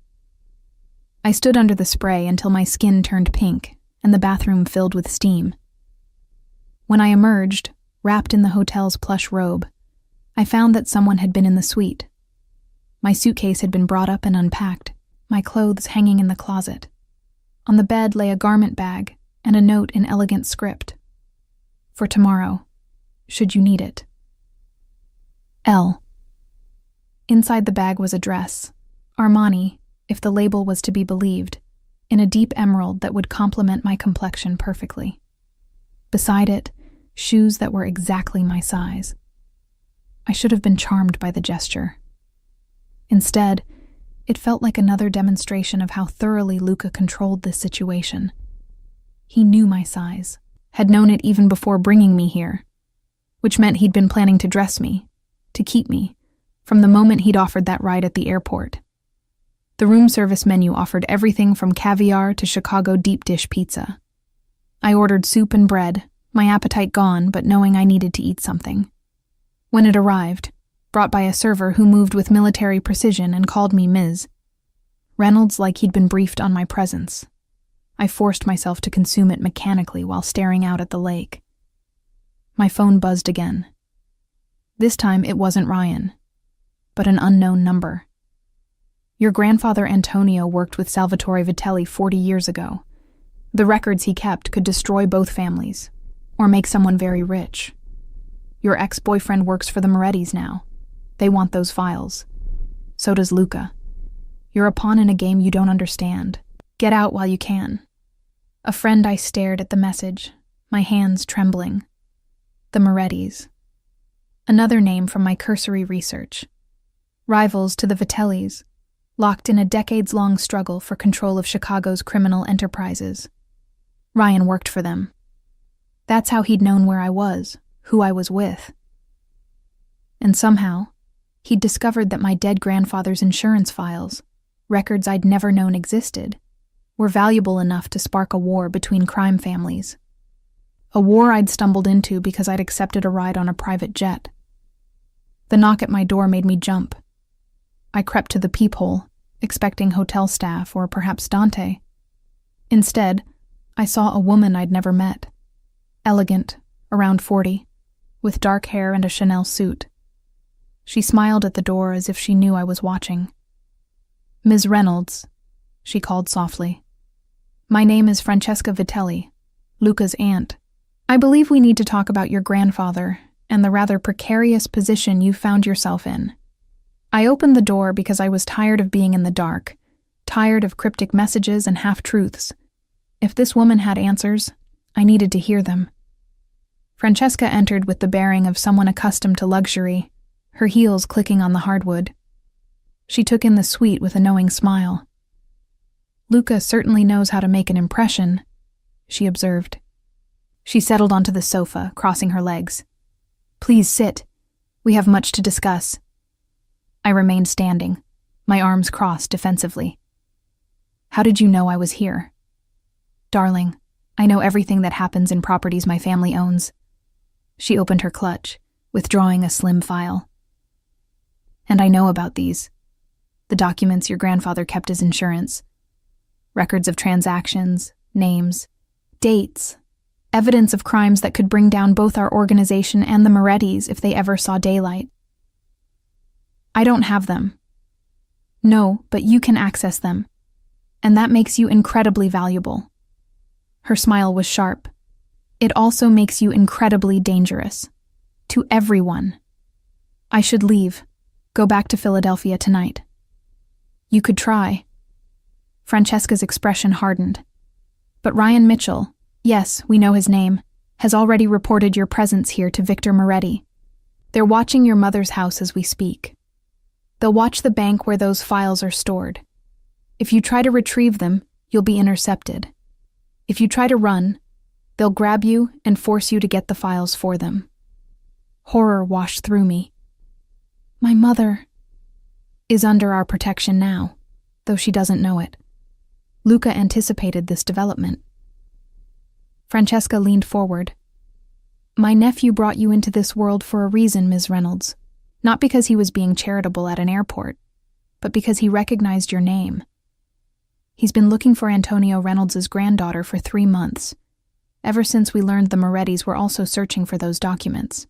I stood under the spray until my skin turned pink and the bathroom filled with steam. When I emerged, wrapped in the hotel's plush robe, I found that someone had been in the suite. My suitcase had been brought up and unpacked, my clothes hanging in the closet. On the bed lay a garment bag and a note in elegant script. For tomorrow, should you need it. L. Inside the bag was a dress, Armani, if the label was to be believed, in a deep emerald that would complement my complexion perfectly. Beside it, shoes that were exactly my size. I should have been charmed by the gesture. Instead, it felt like another demonstration of how thoroughly Luca controlled this situation. He knew my size, had known it even before bringing me here, which meant he'd been planning to dress me, to keep me, from the moment he'd offered that ride at the airport. The room service menu offered everything from caviar to Chicago deep dish pizza. I ordered soup and bread, my appetite gone, but knowing I needed to eat something. When it arrived, brought by a server who moved with military precision and called me Ms. Reynolds like he'd been briefed on my presence. I forced myself to consume it mechanically while staring out at the lake. My phone buzzed again. This time it wasn't Ryan, but an unknown number. Your grandfather Antonio worked with Salvatore Vitelli 40 years ago. The records he kept could destroy both families, or make someone very rich. Your ex-boyfriend works for the Morettis now. They want those files. So does Luca. You're a pawn in a game you don't understand. Get out while you can. A friend I stared at the message, my hands trembling. The Morettis. Another name from my cursory research. Rivals to the Vitellis, locked in a decades-long struggle for control of Chicago's criminal enterprises. Ryan worked for them. That's how he'd known where I was, who I was with. And somehow, he'd discovered that my dead grandfather's insurance files, records I'd never known existed, were valuable enough to spark a war between crime families. A war I'd stumbled into because I'd accepted a ride on a private jet. The knock at my door made me jump. I crept to the peephole, expecting hotel staff or perhaps Dante. Instead, I saw a woman I'd never met. Elegant, around 40, with dark hair and a Chanel suit. She smiled at the door as if she knew I was watching. "Ms. Reynolds," she called softly. "My name is Francesca Vitelli, Luca's aunt. I believe we need to talk about your grandfather and the rather precarious position you found yourself in." I opened the door because I was tired of being in the dark, tired of cryptic messages and half-truths. If this woman had answers, I needed to hear them. Francesca entered with the bearing of someone accustomed to luxury, her heels clicking on the hardwood. She took in the suite with a knowing smile. "Luca certainly knows how to make an impression," she observed. She settled onto the sofa, crossing her legs. "Please sit. We have much to discuss." I remained standing, my arms crossed defensively. "How did you know I was here?" "Darling, I know everything that happens in properties my family owns." She opened her clutch, withdrawing a slim file. "And I know about these. The documents your grandfather kept as insurance. Records of transactions, names, dates, evidence of crimes that could bring down both our organization and the Morettis if they ever saw daylight. I don't have them. No, but you can access them. And that makes you incredibly valuable." Her smile was sharp. "It also makes you incredibly dangerous. To everyone. I should leave. Go back to Philadelphia tonight." "You could try." Francesca's expression hardened. "But Ryan Mitchell, yes, we know his name, has already reported your presence here to Victor Moretti. They're watching your mother's house as we speak. They'll watch the bank where those files are stored. If you try to retrieve them, you'll be intercepted. If you try to run, they'll grab you and force you to get the files for them." Horror washed through me. "My mother is under our protection now, though she doesn't know it." Luca anticipated this development. Francesca leaned forward. "My nephew brought you into this world for a reason, Ms. Reynolds. Not because he was being charitable at an airport, but because he recognized your name. He's been looking for Antonio Reynolds' granddaughter for 3 months, ever since we learned the Morettis were also searching for those documents.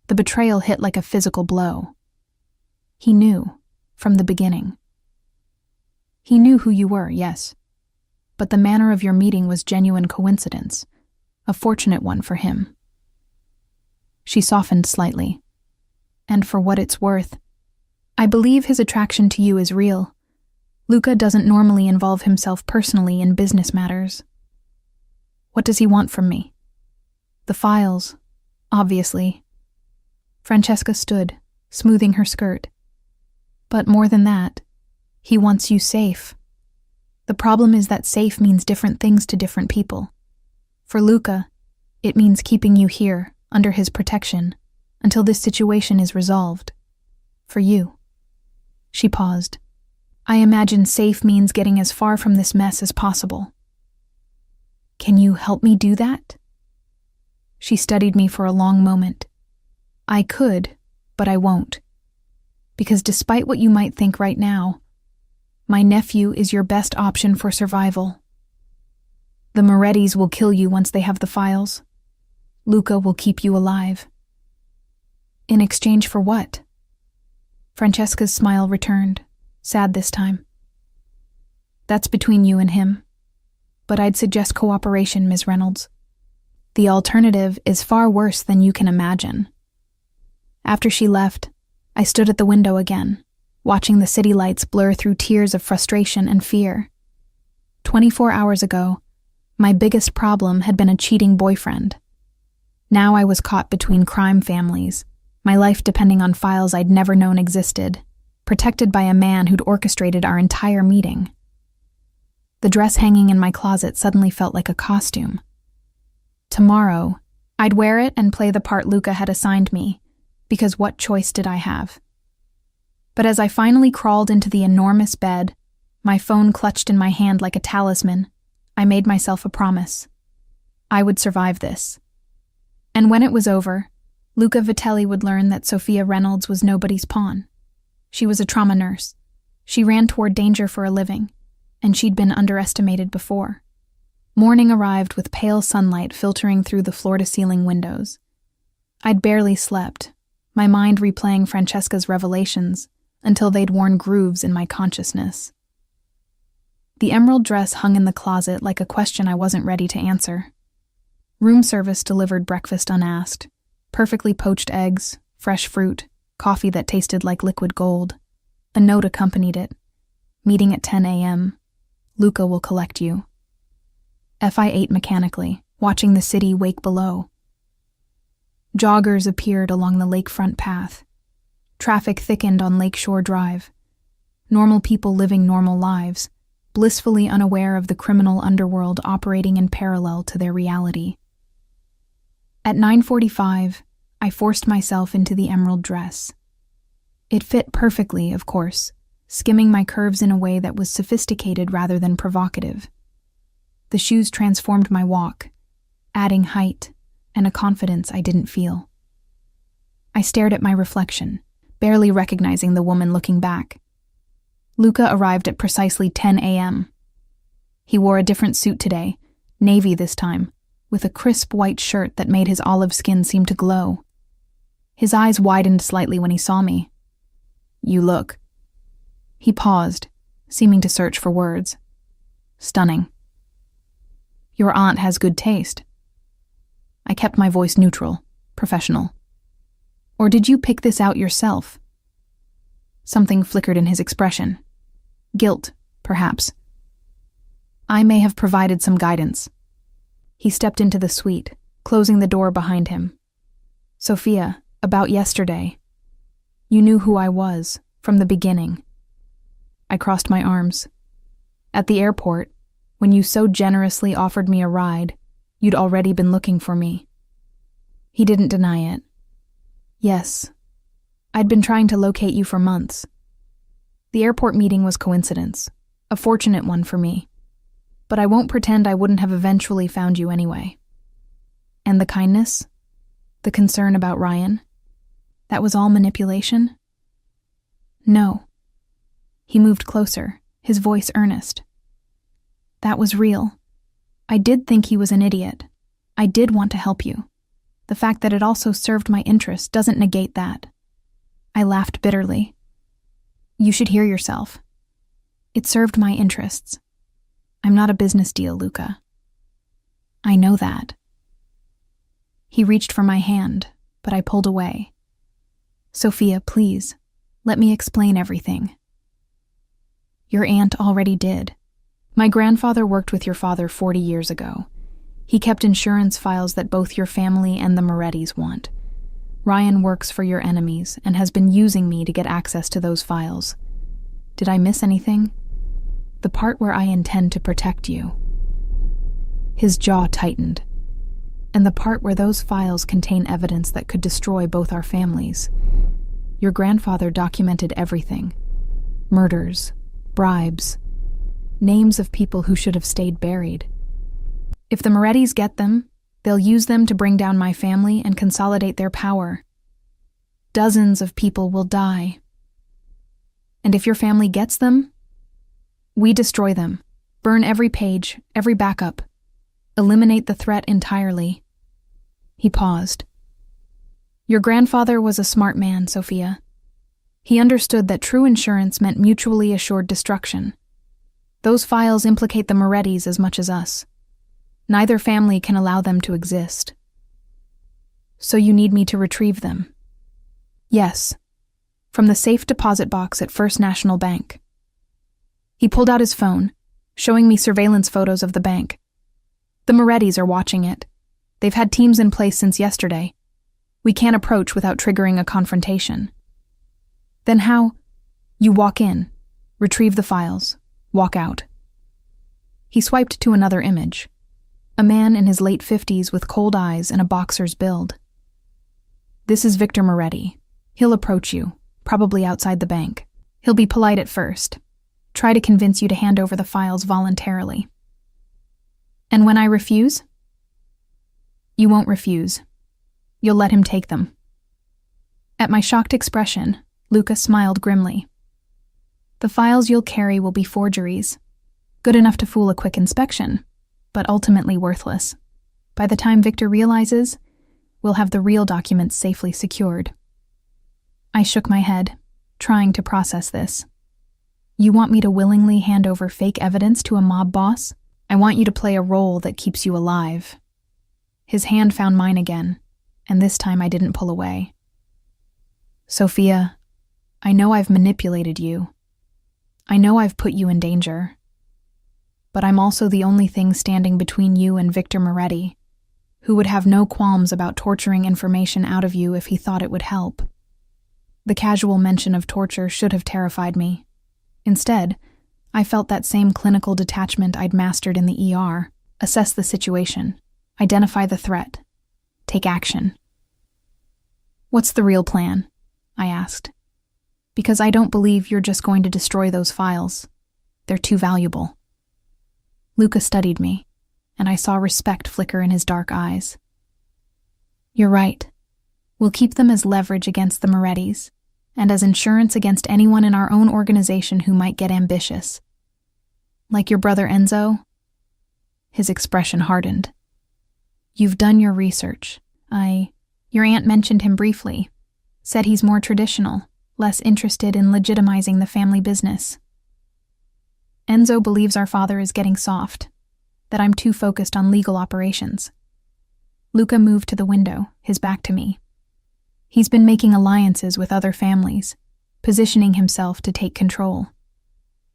The betrayal hit like a physical blow. He knew, from the beginning. He knew who you were, yes, but the manner of your meeting was genuine coincidence, a fortunate one for him." She softened slightly. "And for what it's worth, I believe his attraction to you is real. Luca doesn't normally involve himself personally in business matters." "What does he want from me?" "The files, obviously." Francesca stood, smoothing her skirt. "But more than that, he wants you safe. The problem is that safe means different things to different people. For Luca, it means keeping you here, under his protection, until this situation is resolved. For you." She paused. "I imagine safe means getting as far from this mess as possible." "Can you help me do that?" She studied me for a long moment. "I could, but I won't. Because despite what you might think right now, my nephew is your best option for survival. The Morettis will kill you once they have the files. Luca will keep you alive." "In exchange for what?" Francesca's smile returned, sad this time. "That's between you and him. But I'd suggest cooperation, Ms. Reynolds. The alternative is far worse than you can imagine." After she left, I stood at the window again, watching the city lights blur through tears of frustration and fear. 24 hours ago, my biggest problem had been a cheating boyfriend. Now I was caught between crime families, my life depending on files I'd never known existed, protected by a man who'd orchestrated our entire meeting. The dress hanging in my closet suddenly felt like a costume. Tomorrow, I'd wear it and play the part Luca had assigned me, because what choice did I have? But as I finally crawled into the enormous bed, my phone clutched in my hand like a talisman, I made myself a promise. I would survive this. And when it was over, Luca Vitelli would learn that Sophia Reynolds was nobody's pawn. She was a trauma nurse. She ran toward danger for a living, and she'd been underestimated before. Morning arrived with pale sunlight filtering through the floor-to-ceiling windows. I'd barely slept, my mind replaying Francesca's revelations until they'd worn grooves in my consciousness. The emerald dress hung in the closet like a question I wasn't ready to answer. Room service delivered breakfast unasked, perfectly poached eggs, fresh fruit, coffee that tasted like liquid gold. A note accompanied it. Meeting at 10 a.m. Luca will collect you. I ate mechanically, watching the city wake below. Joggers appeared along the lakefront path. Traffic thickened on Lakeshore Drive. Normal people living normal lives, blissfully unaware of the criminal underworld operating in parallel to their reality. At 9:45, I forced myself into the emerald dress. It fit perfectly, of course, skimming my curves in a way that was sophisticated rather than provocative. The shoes transformed my walk, adding height and a confidence I didn't feel. I stared at my reflection, barely recognizing the woman looking back. Luca arrived at precisely 10 a.m. He wore a different suit today, navy this time, with a crisp white shirt that made his olive skin seem to glow. His eyes widened slightly when he saw me. "You look." He paused, seeming to search for words. "Stunning." "Your aunt has good taste." I kept my voice neutral, professional. "Or did you pick this out yourself?" Something flickered in his expression. Guilt, perhaps. "I may have provided some guidance." He stepped into the suite, closing the door behind him. "Sophia, about yesterday. You knew who I was, from the beginning." I crossed my arms. "At the airport, when you so generously offered me a ride, you'd already been looking for me." He didn't deny it. "Yes. I'd been trying to locate you for months. The airport meeting was coincidence, a fortunate one for me. But I won't pretend I wouldn't have eventually found you anyway." "And the kindness? The concern about Ryan? That was all manipulation?" "No." He moved closer, his voice earnest. "That was real. I did think he was an idiot. I did want to help you. The fact that it also served my interests doesn't negate that." I laughed bitterly. "You should hear yourself. It served my interests. I'm not a business deal, Luca." "I know that." He reached for my hand, but I pulled away. "Sophia, please, let me explain everything." "Your aunt already did. My grandfather worked with your father 40 years ago. He kept insurance files that both your family and the Morettis want. Ryan works for your enemies and has been using me to get access to those files. Did I miss anything? The part where I intend to protect you." His jaw tightened. "And the part where those files contain evidence that could destroy both our families. Your grandfather documented everything. Murders, bribes, names of people who should have stayed buried. If the Morettis get them, they'll use them to bring down my family and consolidate their power. Dozens of people will die. And if your family gets them, we destroy them, burn every page, every backup, eliminate the threat entirely." He paused. "Your grandfather was a smart man, Sophia. He understood that true insurance meant mutually assured destruction. Those files implicate the Morettis as much as us. Neither family can allow them to exist. So you need me to retrieve them?" "Yes, from the safe deposit box at First National Bank." He pulled out his phone, showing me surveillance photos of the bank. "The Morettis are watching it. They've had teams in place since yesterday. We can't approach without triggering a confrontation." "Then how?" "You walk in, retrieve the files, walk out." He swiped to another image. A man in his late 50s with cold eyes and a boxer's build. "This is Victor Moretti. He'll approach you, probably outside the bank. He'll be polite at first. Try to convince you to hand over the files voluntarily. And when I refuse?" "You won't refuse. You'll let him take them." At my shocked expression, Luca smiled grimly. "The files you'll carry will be forgeries. Good enough to fool a quick inspection, but ultimately worthless. By the time Victor realizes, we'll have the real documents safely secured." I shook my head, trying to process this. "You want me to willingly hand over fake evidence to a mob boss? I want you to play a role that keeps you alive." His hand found mine again, and this time I didn't pull away. "Sophia, I know I've manipulated you. I know I've put you in danger. But I'm also the only thing standing between you and Victor Moretti, who would have no qualms about torturing information out of you if he thought it would help." The casual mention of torture should have terrified me. Instead, I felt that same clinical detachment I'd mastered in the ER, assess the situation, identify the threat, take action. "What's the real plan?" I asked. "Because I don't believe you're just going to destroy those files. They're too valuable." Luca studied me, and I saw respect flicker in his dark eyes. "You're right. We'll keep them as leverage against the Morettis, and as insurance against anyone in our own organization who might get ambitious. Like your brother Enzo?" His expression hardened. "You've done your research. Your aunt mentioned him briefly. Said he's more traditional, less interested in legitimizing the family business. Enzo believes our father is getting soft, that I'm too focused on legal operations." Luca moved to the window, his back to me. "He's been making alliances with other families, positioning himself to take control.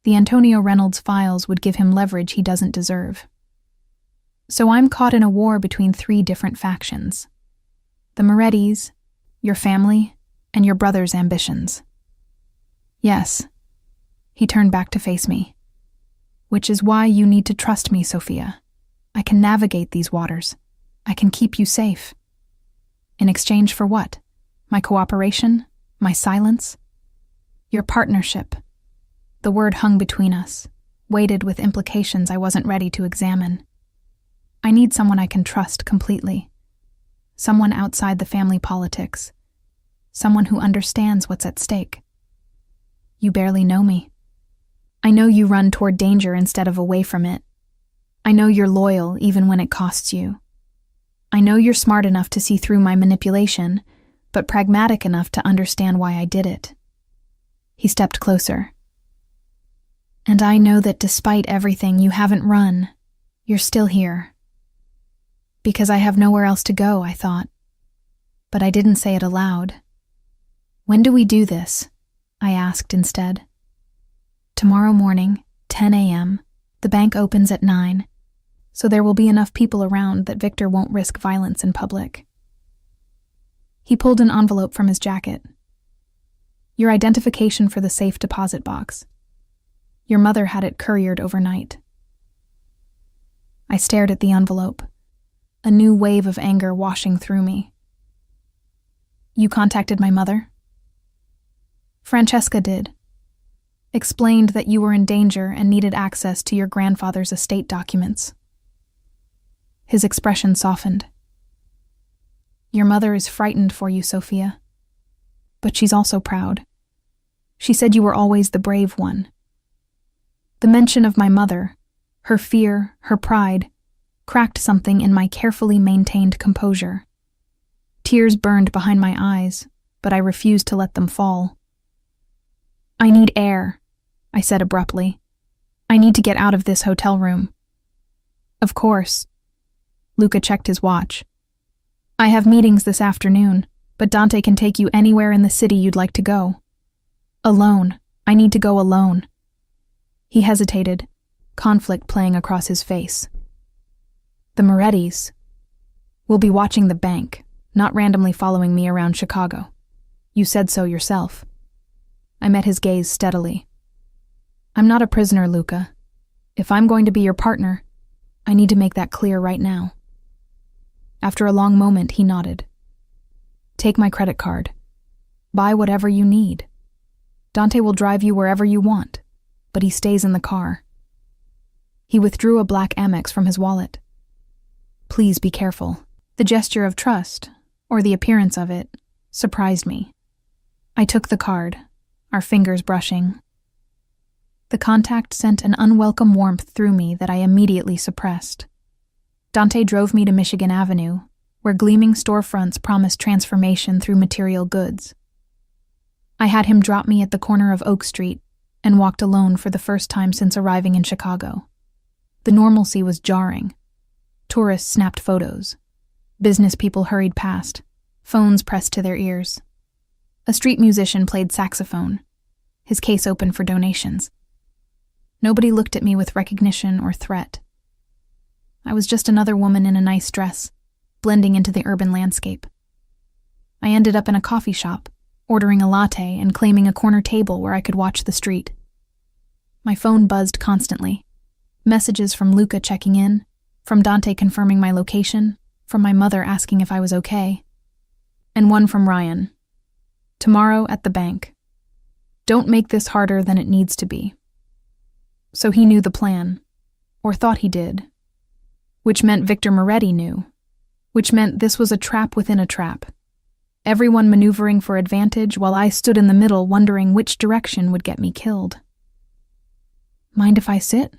The Antonio Reynolds files would give him leverage he doesn't deserve. So I'm caught in a war between 3 different factions. The Morettis, your family, and your brother's ambitions." "Yes." He turned back to face me. "Which is why you need to trust me, Sophia. I can navigate these waters. I can keep you safe." "In exchange for what? My cooperation? My silence?" "Your partnership." The word hung between us, weighted with implications I wasn't ready to examine. "I need someone I can trust completely. Someone outside the family politics. Someone who understands what's at stake." "You barely know me. I know you run toward danger instead of away from it. I know you're loyal even when it costs you. I know you're smart enough to see through my manipulation, but pragmatic enough to understand why I did it." He stepped closer. "And I know that despite everything, you haven't run. You're still here." Because I have nowhere else to go, I thought. But I didn't say it aloud. "When do we do this?" I asked instead. "Tomorrow morning, 10 a.m. The bank opens at 9, so there will be enough people around that Victor won't risk violence in public." He pulled an envelope from his jacket. "Your identification for the safe deposit box. Your mother had it couriered overnight." I stared at the envelope, a new wave of anger washing through me. "You contacted my mother?" "Francesca did. Explained that you were in danger and needed access to your grandfather's estate documents." His expression softened. "Your mother is frightened for you, Sophia. But she's also proud. She said you were always the brave one." The mention of my mother, her fear, her pride, cracked something in my carefully maintained composure. Tears burned behind my eyes, but I refused to let them fall. "I need air," I said abruptly. "I need to get out of this hotel room." "Of course." Luca checked his watch. "I have meetings this afternoon, but Dante can take you anywhere in the city you'd like to go." "Alone. I need to go alone." He hesitated, conflict playing across his face. "The Morettis will be watching the bank, not randomly following me around Chicago. You said so yourself." I met his gaze steadily. "I'm not a prisoner, Luca. If I'm going to be your partner, I need to make that clear right now. After a long moment, he nodded. Take my credit card. Buy whatever you need. Dante will drive you wherever you want, but he stays in the car. He withdrew a black Amex from his wallet. Please be careful. The gesture of trust, or the appearance of it, surprised me. I took the card, our fingers brushing. The contact sent an unwelcome warmth through me that I immediately suppressed. Dante drove me to Michigan Avenue, where gleaming storefronts promised transformation through material goods. I had him drop me at the corner of Oak Street and walked alone for the first time since arriving in Chicago. The normalcy was jarring. Tourists snapped photos. Business people hurried past, phones pressed to their ears. A street musician played saxophone, his case open for donations. Nobody looked at me with recognition or threat. I was just another woman in a nice dress, blending into the urban landscape. I ended up in a coffee shop, ordering a latte and claiming a corner table where I could watch the street. My phone buzzed constantly. Messages from Luca checking in, from Dante confirming my location, from my mother asking if I was okay, and one from Ryan. Tomorrow at the bank. Don't make this harder than it needs to be. So he knew the plan, or thought he did, which meant Victor Moretti knew, which meant this was a trap within a trap. Everyone maneuvering for advantage while I stood in the middle wondering which direction would get me killed. Mind if I sit?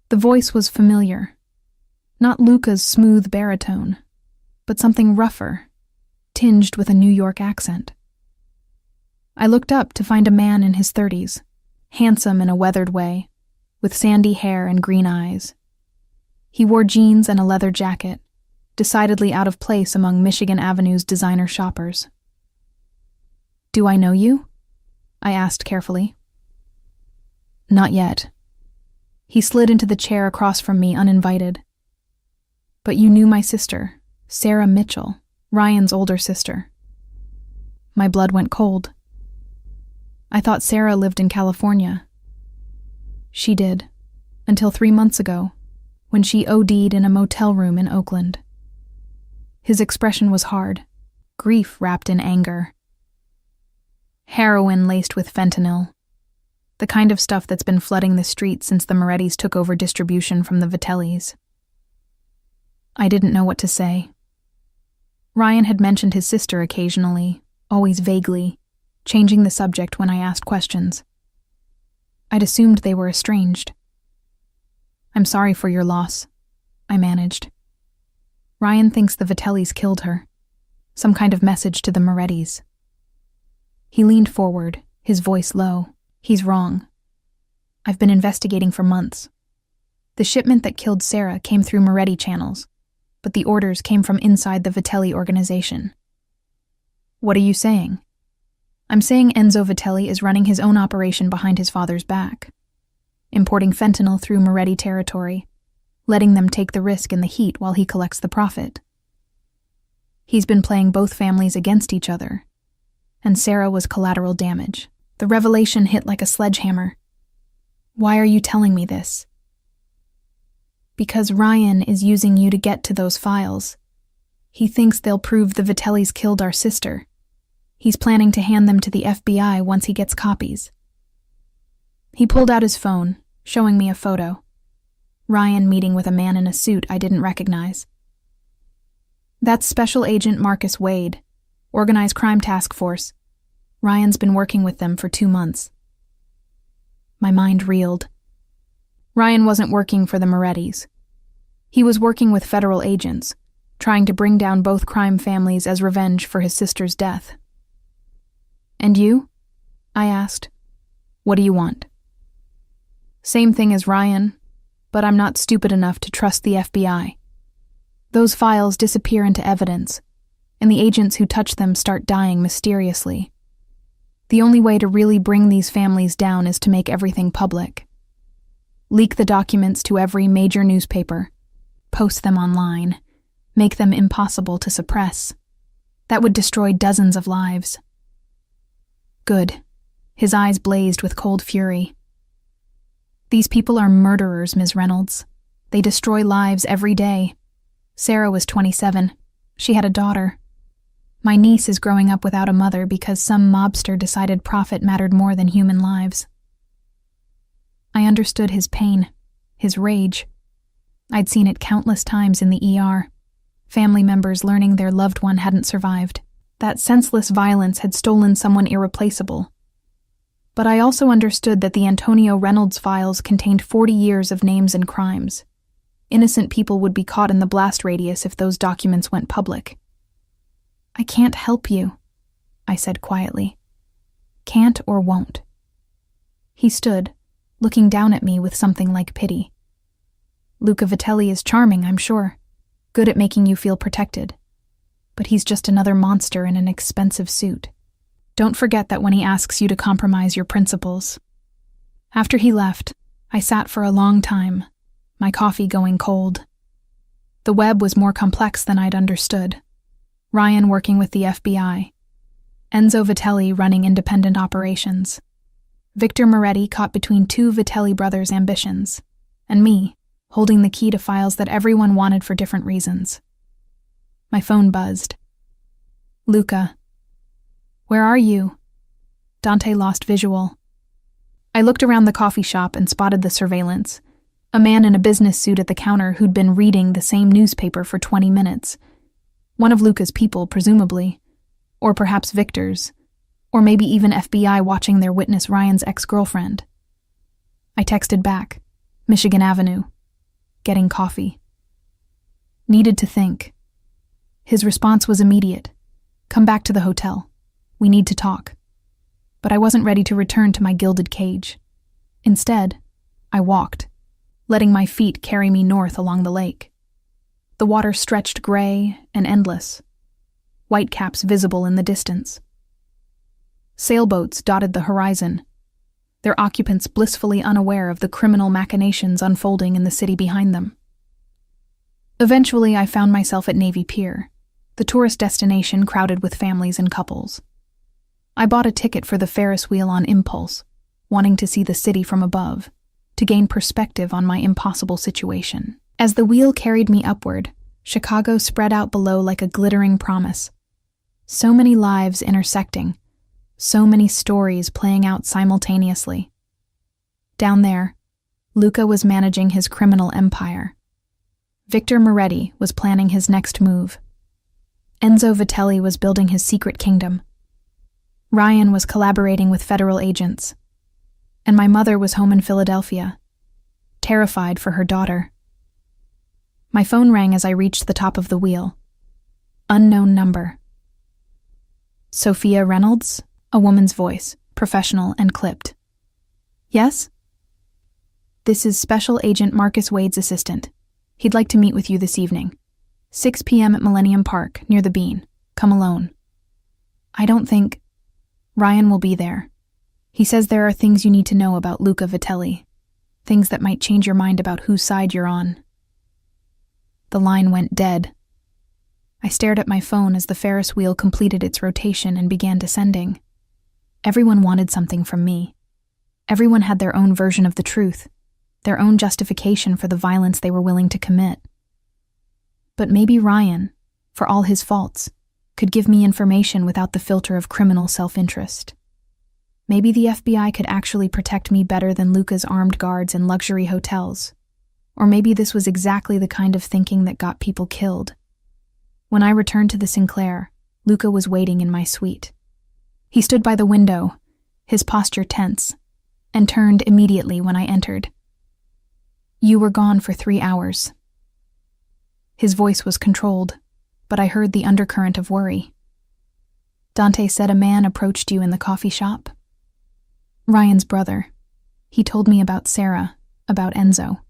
The voice was familiar. Not Luca's smooth baritone, but something rougher, tinged with a New York accent. I looked up to find a man in his 30s, handsome in a weathered way, with sandy hair and green eyes. He wore jeans and a leather jacket, decidedly out of place among Michigan Avenue's designer shoppers. Do I know you? I asked carefully. Not yet. He slid into the chair across from me uninvited. But you knew my sister, Sarah Mitchell, Ryan's older sister. My blood went cold. I thought Sarah lived in California. She did, until 3 months ago, when she OD'd in a motel room in Oakland. His expression was hard, grief wrapped in anger. Heroin laced with fentanyl, the kind of stuff that's been flooding the streets since the Morettis took over distribution from the Vitellis. I didn't know what to say. Ryan had mentioned his sister occasionally, always vaguely, changing the subject when I asked questions. I'd assumed they were estranged. I'm sorry for your loss, I managed. Ryan thinks the Vitellis killed her. Some kind of message to the Morettis. He leaned forward, his voice low. He's wrong. I've been investigating for months. The shipment that killed Sarah came through Moretti channels, but the orders came from inside the Vitelli organization. What are you saying? I'm saying Enzo Vitelli is running his own operation behind his father's back, importing fentanyl through Moretti territory, letting them take the risk in the heat while he collects the profit. He's been playing both families against each other, and Sarah was collateral damage. The revelation hit like a sledgehammer. Why are you telling me this? Because Ryan is using you to get to those files. He thinks they'll prove the Vitellis killed our sister. He's planning to hand them to the FBI once he gets copies. He pulled out his phone, showing me a photo. Ryan meeting with a man in a suit I didn't recognize. That's Special Agent Marcus Wade, Organized Crime Task Force. Ryan's been working with them for 2 months. My mind reeled. Ryan wasn't working for the Morettis. He was working with federal agents, trying to bring down both crime families as revenge for his sister's death. And you? I asked. What do you want? Same thing as Ryan, but I'm not stupid enough to trust the FBI. Those files disappear into evidence, and the agents who touch them start dying mysteriously. The only way to really bring these families down is to make everything public. Leak the documents to every major newspaper, post them online, make them impossible to suppress. That would destroy dozens of lives. Good. His eyes blazed with cold fury. These people are murderers, Ms. Reynolds. They destroy lives every day. Sarah was 27. She had a daughter. My niece is growing up without a mother because some mobster decided profit mattered more than human lives. I understood his pain, his rage. I'd seen it countless times in the ER. Family members learning their loved one hadn't survived. That senseless violence had stolen someone irreplaceable. But I also understood that the Antonio Reynolds files contained 40 years of names and crimes. Innocent people would be caught in the blast radius if those documents went public. "I can't help you," I said quietly. "Can't or won't." He stood, looking down at me with something like pity. "Luca Vitelli is charming, I'm sure. Good at making you feel protected. But he's just another monster in an expensive suit. Don't forget that when he asks you to compromise your principles." After he left, I sat for a long time, my coffee going cold. The web was more complex than I'd understood. Ryan working with the FBI. Enzo Vitelli running independent operations. Victor Moretti caught between two Vitelli brothers' ambitions. And me, holding the key to files that everyone wanted for different reasons. My phone buzzed. "Luca. Where are you?" Dante lost visual. I looked around the coffee shop and spotted the surveillance. A man in a business suit at the counter who'd been reading the same newspaper for 20 minutes. One of Luca's people, presumably. Or perhaps Victor's. Or maybe even FBI watching their witness Ryan's ex-girlfriend. I texted back. Michigan Avenue. Getting coffee. Needed to think. His response was immediate. "Come back to the hotel. We need to talk." But I wasn't ready to return to my gilded cage. Instead, I walked, letting my feet carry me north along the lake. The water stretched gray and endless, whitecaps visible in the distance. Sailboats dotted the horizon, their occupants blissfully unaware of the criminal machinations unfolding in the city behind them. Eventually, I found myself at Navy Pier, the tourist destination crowded with families and couples. I bought a ticket for the Ferris wheel on impulse, wanting to see the city from above, to gain perspective on my impossible situation. As the wheel carried me upward, Chicago spread out below like a glittering promise. So many lives intersecting, so many stories playing out simultaneously. Down there, Luca was managing his criminal empire. Victor Moretti was planning his next move. Enzo Vitelli was building his secret kingdom. Ryan was collaborating with federal agents. And my mother was home in Philadelphia, terrified for her daughter. My phone rang as I reached the top of the wheel. Unknown number. "Sophia Reynolds?" A woman's voice, professional and clipped. "Yes?" "This is Special Agent Marcus Wade's assistant. He'd like to meet with you this evening. 6 p.m. at Millennium Park, near the Bean. Come alone." "I don't think..." "Ryan will be there. He says there are things you need to know about Luca Vitelli. Things that might change your mind about whose side you're on." The line went dead. I stared at my phone as the Ferris wheel completed its rotation and began descending. Everyone wanted something from me. Everyone had their own version of the truth, their own justification for the violence they were willing to commit. But maybe Ryan, for all his faults, could give me information without the filter of criminal self-interest. Maybe the FBI could actually protect me better than Luca's armed guards in luxury hotels. Or maybe this was exactly the kind of thinking that got people killed. When I returned to the Sinclair, Luca was waiting in my suite. He stood by the window, his posture tense, and turned immediately when I entered. "You were gone for 3 hours." His voice was controlled, but I heard the undercurrent of worry. "Dante said a man approached you in the coffee shop?" "Ryan's brother. He told me about Sarah, about Enzo."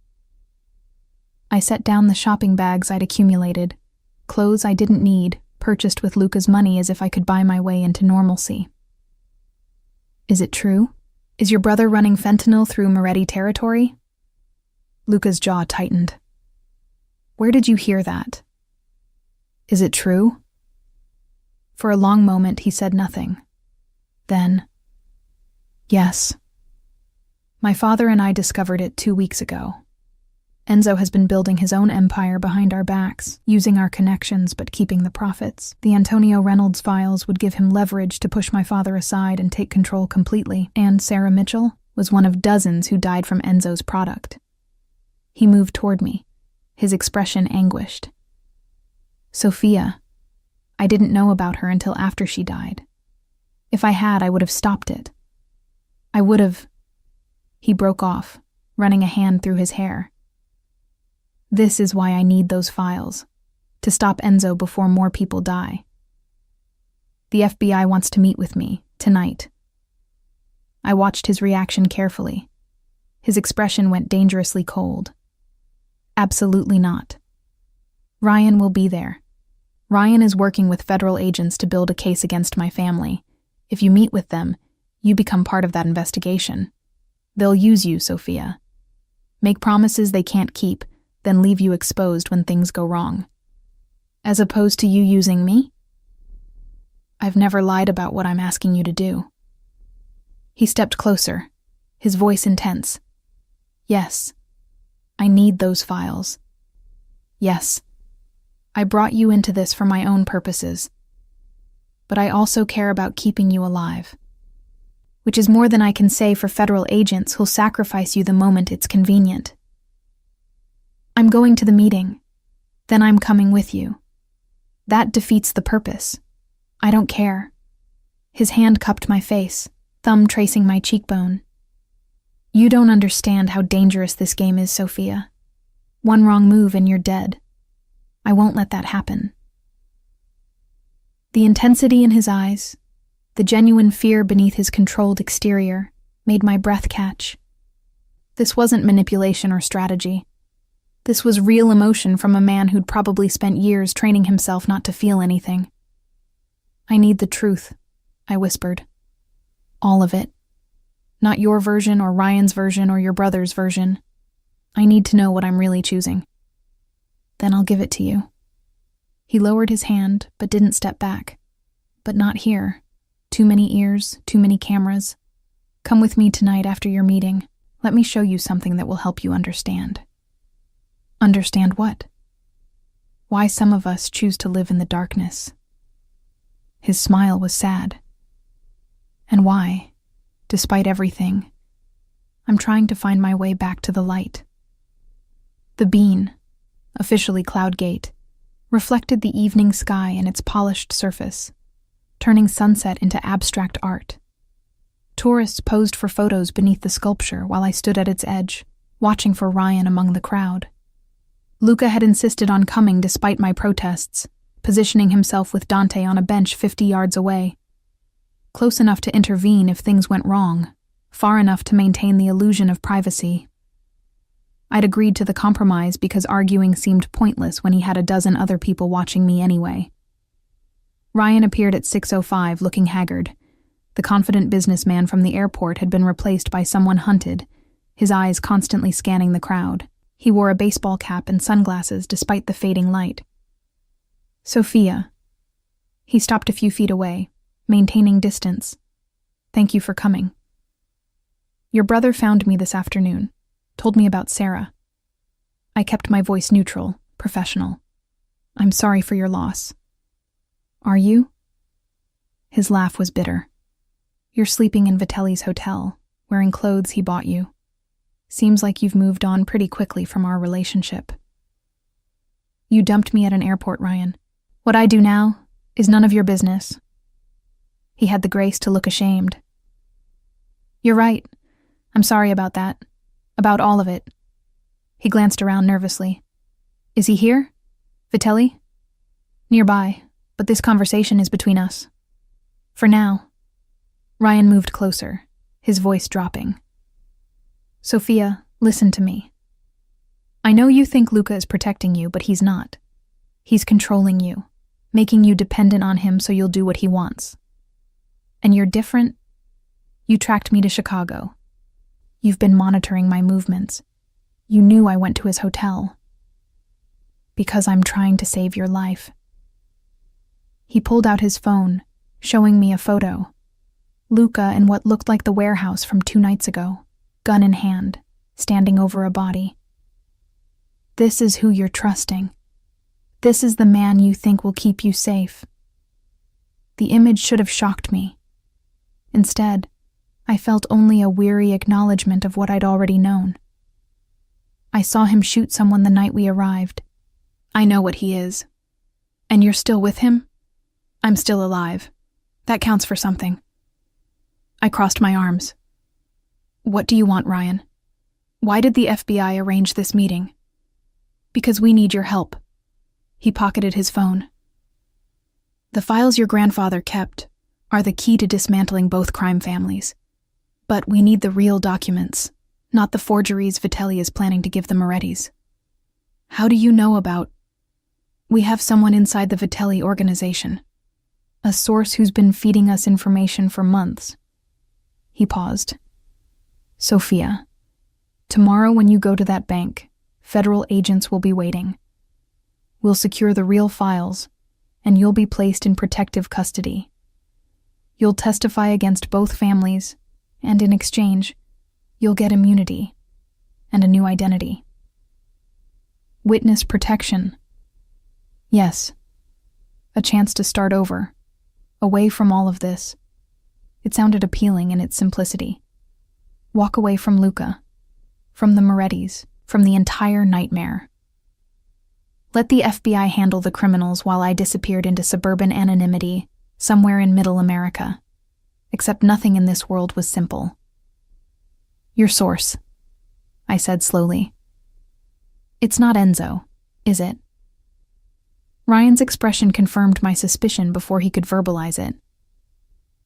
I set down the shopping bags I'd accumulated, clothes I didn't need, purchased with Luca's money as if I could buy my way into normalcy. "Is it true? Is your brother running fentanyl through Moretti territory?" Luca's jaw tightened. "Where did you hear that?" "Is it true?" For a long moment he said nothing. Then, "Yes. My father and I discovered it 2 weeks ago. Enzo has been building his own empire behind our backs, using our connections but keeping the profits. The Antonio Reynolds files would give him leverage to push my father aside and take control completely, and Sarah Mitchell was one of dozens who died from Enzo's product. He moved toward me, his expression anguished. Sophia. I didn't know about her until after she died. If I had, I would have stopped it. I would have... He broke off, running a hand through his hair. This is why I need those files, to stop Enzo before more people die. The FBI wants to meet with me, tonight. I watched his reaction carefully. His expression went dangerously cold. Absolutely not. Ryan will be there. Ryan is working with federal agents to build a case against my family. If you meet with them, you become part of that investigation. They'll use you, Sophia. Make promises they can't keep, then leave you exposed when things go wrong. As opposed to you using me? I've never lied about what I'm asking you to do. He stepped closer, his voice intense. Yes, I need those files. Yes, I brought you into this for my own purposes. But I also care about keeping you alive. Which is more than I can say for federal agents who'll sacrifice you the moment it's convenient. I'm going to the meeting. Then I'm coming with you. That defeats the purpose. I don't care. His hand cupped my face, thumb tracing my cheekbone. You don't understand how dangerous this game is, Sophia. One wrong move and you're dead. I won't let that happen. The intensity in his eyes, the genuine fear beneath his controlled exterior, made my breath catch. This wasn't manipulation or strategy. This was real emotion from a man who'd probably spent years training himself not to feel anything. I need the truth, I whispered. All of it. Not your version or Ryan's version or your brother's version. I need to know what I'm really choosing. Then I'll give it to you. He lowered his hand, but didn't step back. But not here. Too many ears, too many cameras. Come with me tonight after your meeting. Let me show you something that will help you understand. Understand what? Why some of us choose to live in the darkness. His smile was sad. And why, despite everything, I'm trying to find my way back to the light. The bean, officially Cloudgate, reflected the evening sky and its polished surface, turning sunset into abstract art. Tourists posed for photos beneath the sculpture while I stood at its edge, watching for Ryan among the crowd. Luca had insisted on coming despite my protests, positioning himself with Dante on a bench 50 yards away. Close enough to intervene if things went wrong, far enough to maintain the illusion of privacy. I'd agreed to the compromise because arguing seemed pointless when he had a dozen other people watching me anyway. Ryan appeared at 6:05 looking haggard. The confident businessman from the airport had been replaced by someone hunted, his eyes constantly scanning the crowd. He wore a baseball cap and sunglasses despite the fading light. Sophia. He stopped a few feet away, maintaining distance. Thank you for coming. Your brother found me this afternoon, told me about Sarah. I kept my voice neutral, professional. I'm sorry for your loss. Are you? His laugh was bitter. You're sleeping in Vitelli's hotel, wearing clothes he bought you. Seems like you've moved on pretty quickly from our relationship. You dumped me at an airport, Ryan. What I do now is none of your business. He had the grace to look ashamed. You're right. I'm sorry about that. About all of it. He glanced around nervously. Is he here? Vitelli? Nearby, but this conversation is between us. For now. Ryan moved closer, his voice dropping. Sophia, listen to me. I know you think Luca is protecting you, but he's not. He's controlling you, making you dependent on him so you'll do what he wants. And you're different. You tracked me to Chicago. You've been monitoring my movements. You knew I went to his hotel. Because I'm trying to save your life. He pulled out his phone, showing me a photo. Luca in what looked like the warehouse from 2 nights ago, gun in hand, standing over a body. This is who you're trusting. This is the man you think will keep you safe. The image should have shocked me. Instead, I felt only a weary acknowledgement of what I'd already known. I saw him shoot someone the night we arrived. I know what he is. And you're still with him? I'm still alive. That counts for something. I crossed my arms. What do you want, Ryan? Why did the FBI arrange this meeting? Because we need your help. He pocketed his phone. The files your grandfather kept are the key to dismantling both crime families. But we need the real documents, not the forgeries Vitelli is planning to give the Morettis. How do you know about? We have someone inside the Vitelli organization. A source who's been feeding us information for months. He paused. Sophia, tomorrow when you go to that bank, federal agents will be waiting. We'll secure the real files, and you'll be placed in protective custody. You'll testify against both families, and in exchange, you'll get immunity and a new identity. Witness protection. Yes. A chance to start over, away from all of this. It sounded appealing in its simplicity. Walk away from Luca, from the Morettis, from the entire nightmare. Let the FBI handle the criminals while I disappeared into suburban anonymity somewhere in Middle America. Except nothing in this world was simple. Your source, I said slowly. It's not Enzo, is it? Ryan's expression confirmed my suspicion before he could verbalize it.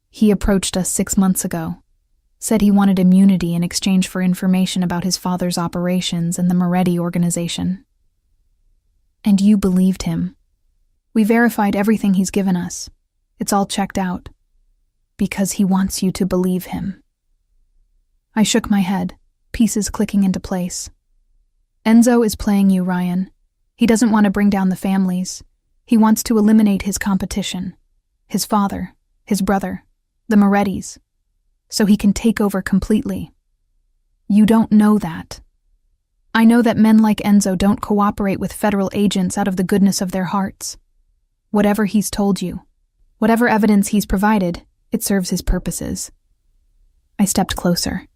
He approached us 6 months ago, said he wanted immunity in exchange for information about his father's operations and the Moretti organization. And you believed him. We verified everything he's given us. It's all checked out. Because he wants you to believe him. I shook my head, pieces clicking into place. Enzo is playing you, Ryan. He doesn't want to bring down the families. He wants to eliminate his competition. His father, his brother, the Morettis. So he can take over completely. You don't know that. I know that men like Enzo don't cooperate with federal agents out of the goodness of their hearts. Whatever he's told you, whatever evidence he's provided, it serves his purposes. I stepped closer.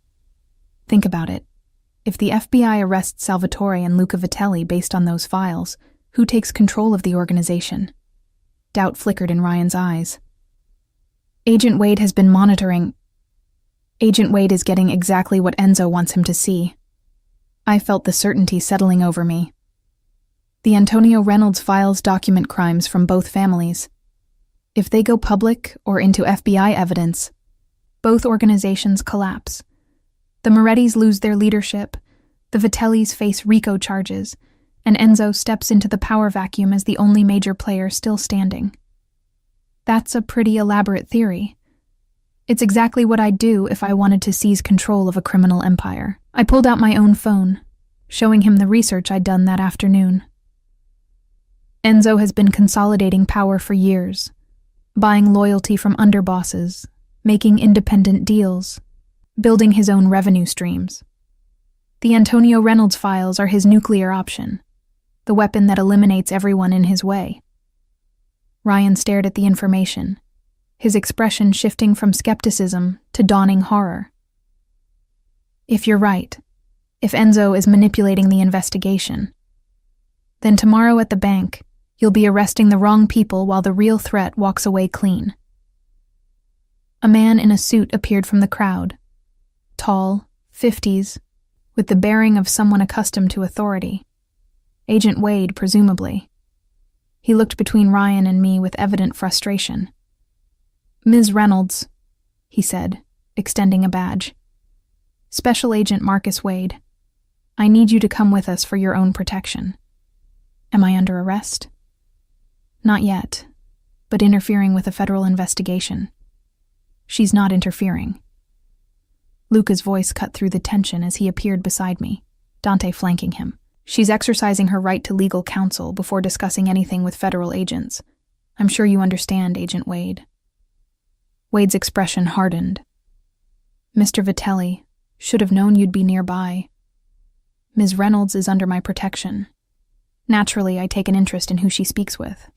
Think about it. If the FBI arrests Salvatore and Luca Vitelli based on those files, who takes control of the organization? Doubt flickered in Ryan's eyes. Agent Wade has been monitoring. Agent Wade is getting exactly what Enzo wants him to see. I felt the certainty settling over me. The Antonio Reynolds files document crimes from both families. If they go public or into FBI evidence, both organizations collapse. The Morettis lose their leadership, the Vitellis face RICO charges, and Enzo steps into the power vacuum as the only major player still standing. That's a pretty elaborate theory. It's exactly what I'd do if I wanted to seize control of a criminal empire. I pulled out my own phone, showing him the research I'd done that afternoon. Enzo has been consolidating power for years, buying loyalty from underbosses, making independent deals, building his own revenue streams. The Antonio Reynolds files are his nuclear option, the weapon that eliminates everyone in his way. Ryan stared at the information, his expression shifting from skepticism to dawning horror. If you're right, if Enzo is manipulating the investigation, then tomorrow at the bank, you'll be arresting the wrong people while the real threat walks away clean. A man in a suit appeared from the crowd, tall, 50s, with the bearing of someone accustomed to authority. Agent Wade, presumably. He looked between Ryan and me with evident frustration. Ms. Reynolds, he said, extending a badge. Special Agent Marcus Wade, I need you to come with us for your own protection. Am I under arrest? Not yet, but interfering with a federal investigation. She's not interfering. Luca's voice cut through the tension as he appeared beside me, Dante flanking him. She's exercising her right to legal counsel before discussing anything with federal agents. I'm sure you understand, Agent Wade. Wade's expression hardened. Mr. Vitelli, should have known you'd be nearby. Ms. Reynolds is under my protection, Naturally, I take an interest in who she speaks with.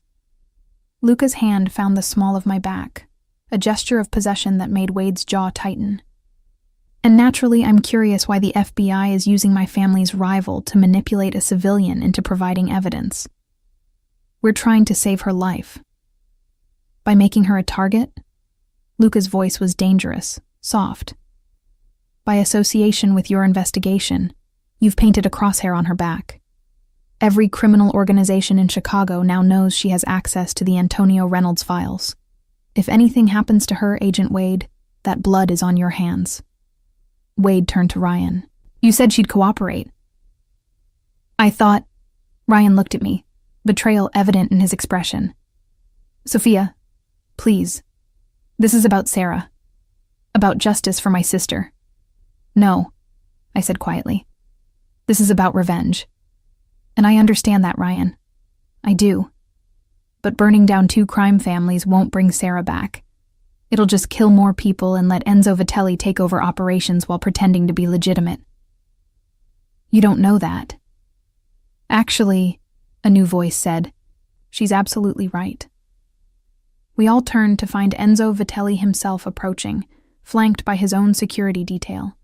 Luca's hand found the small of my back, a gesture of possession that made Wade's jaw tighten. And naturally, I'm curious why the FBI is using my family's rival to manipulate a civilian into providing evidence. We're trying to save her life. By making her a target? Luca's voice was dangerous, soft. By association with your investigation, you've painted a crosshair on her back. Every criminal organization in Chicago now knows she has access to the Antonio Reynolds files. If anything happens to her, Agent Wade, that blood is on your hands. Wade turned to Ryan. You said she'd cooperate. I thought... Ryan looked at me, betrayal evident in his expression. Sophia, please. This is about Sarah. About justice for my sister. No, I said quietly. This is about revenge. And I understand that, Ryan. I do. But burning down 2 crime families won't bring Sarah back. It'll just kill more people and let Enzo Vitelli take over operations while pretending to be legitimate. You don't know that. Actually, a new voice said, she's absolutely right. We all turned to find Enzo Vitelli himself approaching, flanked by his own security detail.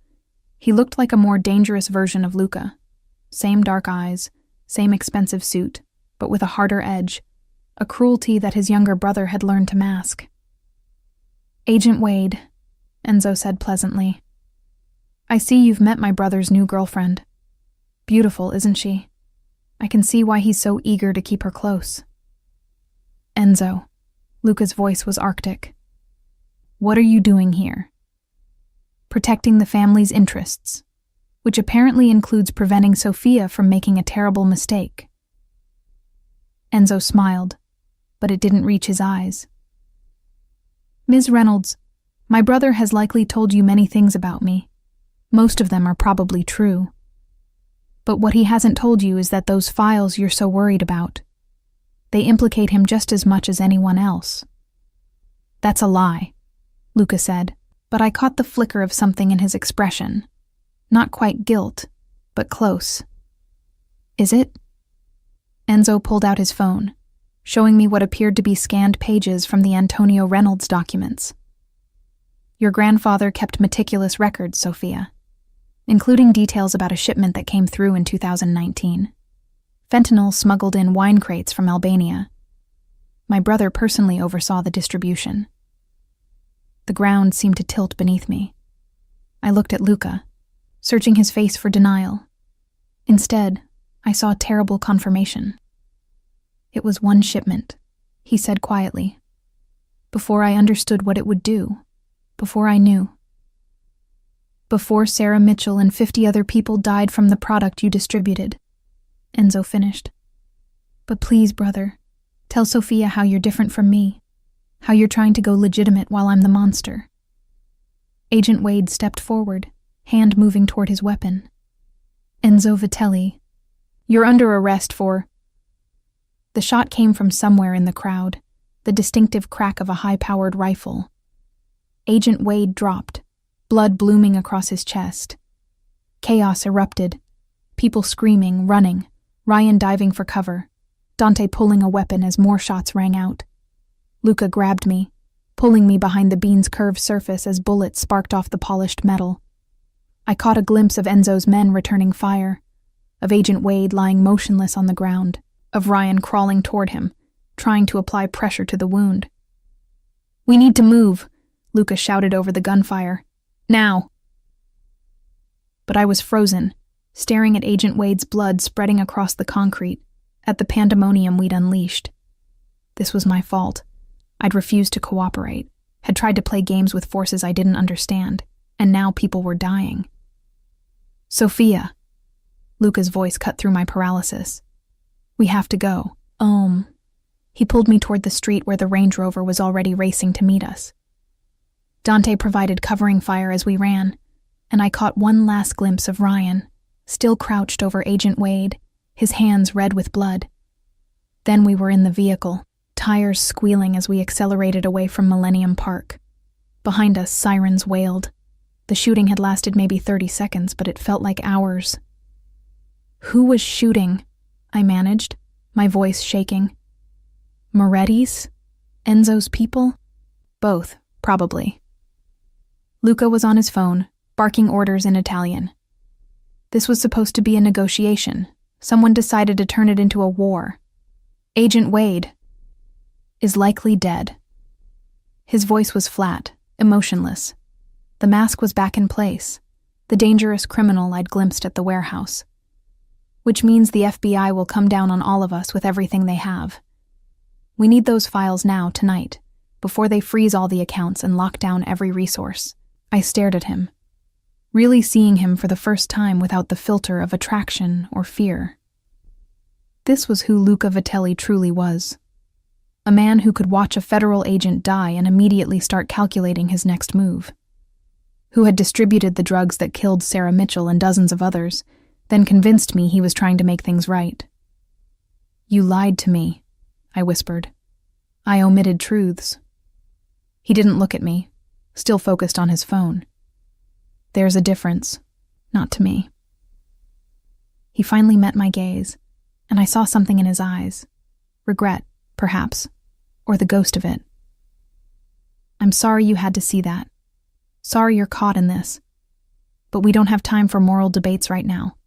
He looked like a more dangerous version of Luca. Same dark eyes, same expensive suit, but with a harder edge, a cruelty that his younger brother had learned to mask. Agent Wade, Enzo said pleasantly. I see you've met my brother's new girlfriend. Beautiful, isn't she? I can see why he's so eager to keep her close. Enzo, Luca's voice was arctic. What are you doing here? Protecting the family's interests, which apparently includes preventing Sophia from making a terrible mistake. Enzo smiled, but it didn't reach his eyes. Ms. Reynolds, my brother has likely told you many things about me. Most of them are probably true. But what he hasn't told you is that those files you're so worried about, they implicate him just as much as anyone else. That's a lie, Luca said, but I caught the flicker of something in his expression. Not quite guilt, but close. Is it? Enzo pulled out his phone, showing me what appeared to be scanned pages from the Antonio Reynolds documents. Your grandfather kept meticulous records, Sophia, including details about a shipment that came through in 2019. Fentanyl smuggled in wine crates from Albania. My brother personally oversaw the distribution. The ground seemed to tilt beneath me. I looked at Luca, searching his face for denial. Instead, I saw terrible confirmation. It was one shipment, he said quietly. Before I understood what it would do, before I knew. Before Sarah Mitchell and 50 other people died from the product you distributed, Enzo finished. But please, brother, tell Sophia how you're different from me, how you're trying to go legitimate while I'm the monster. Agent Wade stepped forward, hand moving toward his weapon. Enzo Vitelli, you're under arrest for... The shot came from somewhere in the crowd, the distinctive crack of a high-powered rifle. Agent Wade dropped, blood blooming across his chest. Chaos erupted, people screaming, running, Ryan diving for cover, Dante pulling a weapon as more shots rang out. Luca grabbed me, pulling me behind the bean's curved surface as bullets sparked off the polished metal. I caught a glimpse of Enzo's men returning fire, of Agent Wade lying motionless on the ground, of Ryan crawling toward him, trying to apply pressure to the wound. We need to move, Luca shouted over the gunfire. Now! But I was frozen, staring at Agent Wade's blood spreading across the concrete, at the pandemonium we'd unleashed. This was my fault. I'd refused to cooperate, had tried to play games with forces I didn't understand, and now people were dying. Sophia. Luca's voice cut through my paralysis. We have to go. He pulled me toward the street where the Range Rover was already racing to meet us. Dante provided covering fire as we ran, and I caught one last glimpse of Ryan, still crouched over Agent Wade, his hands red with blood. Then we were in the vehicle, tires squealing as we accelerated away from Millennium Park. Behind us, sirens wailed. The shooting had lasted maybe 30 seconds, but it felt like hours. Who was shooting? I managed, my voice shaking. Moretti's? Enzo's people? Both, probably. Luca was on his phone, barking orders in Italian. This was supposed to be a negotiation. Someone decided to turn it into a war. Agent Wade is likely dead. His voice was flat, emotionless. The mask was back in place, the dangerous criminal I'd glimpsed at the warehouse. Which means the FBI will come down on all of us with everything they have. We need those files now, tonight, before they freeze all the accounts and lock down every resource. I stared at him, really seeing him for the first time without the filter of attraction or fear. This was who Luca Vitelli truly was. A man who could watch a federal agent die and immediately start calculating his next move. Who had distributed the drugs that killed Sarah Mitchell and dozens of others, then convinced me he was trying to make things right. You lied to me, I whispered. I omitted truths. He didn't look at me, still focused on his phone. There's a difference, not to me. He finally met my gaze, and I saw something in his eyes. Regret, perhaps, or the ghost of it. I'm sorry you had to see that. Sorry you're caught in this. But we don't have time for moral debates right now.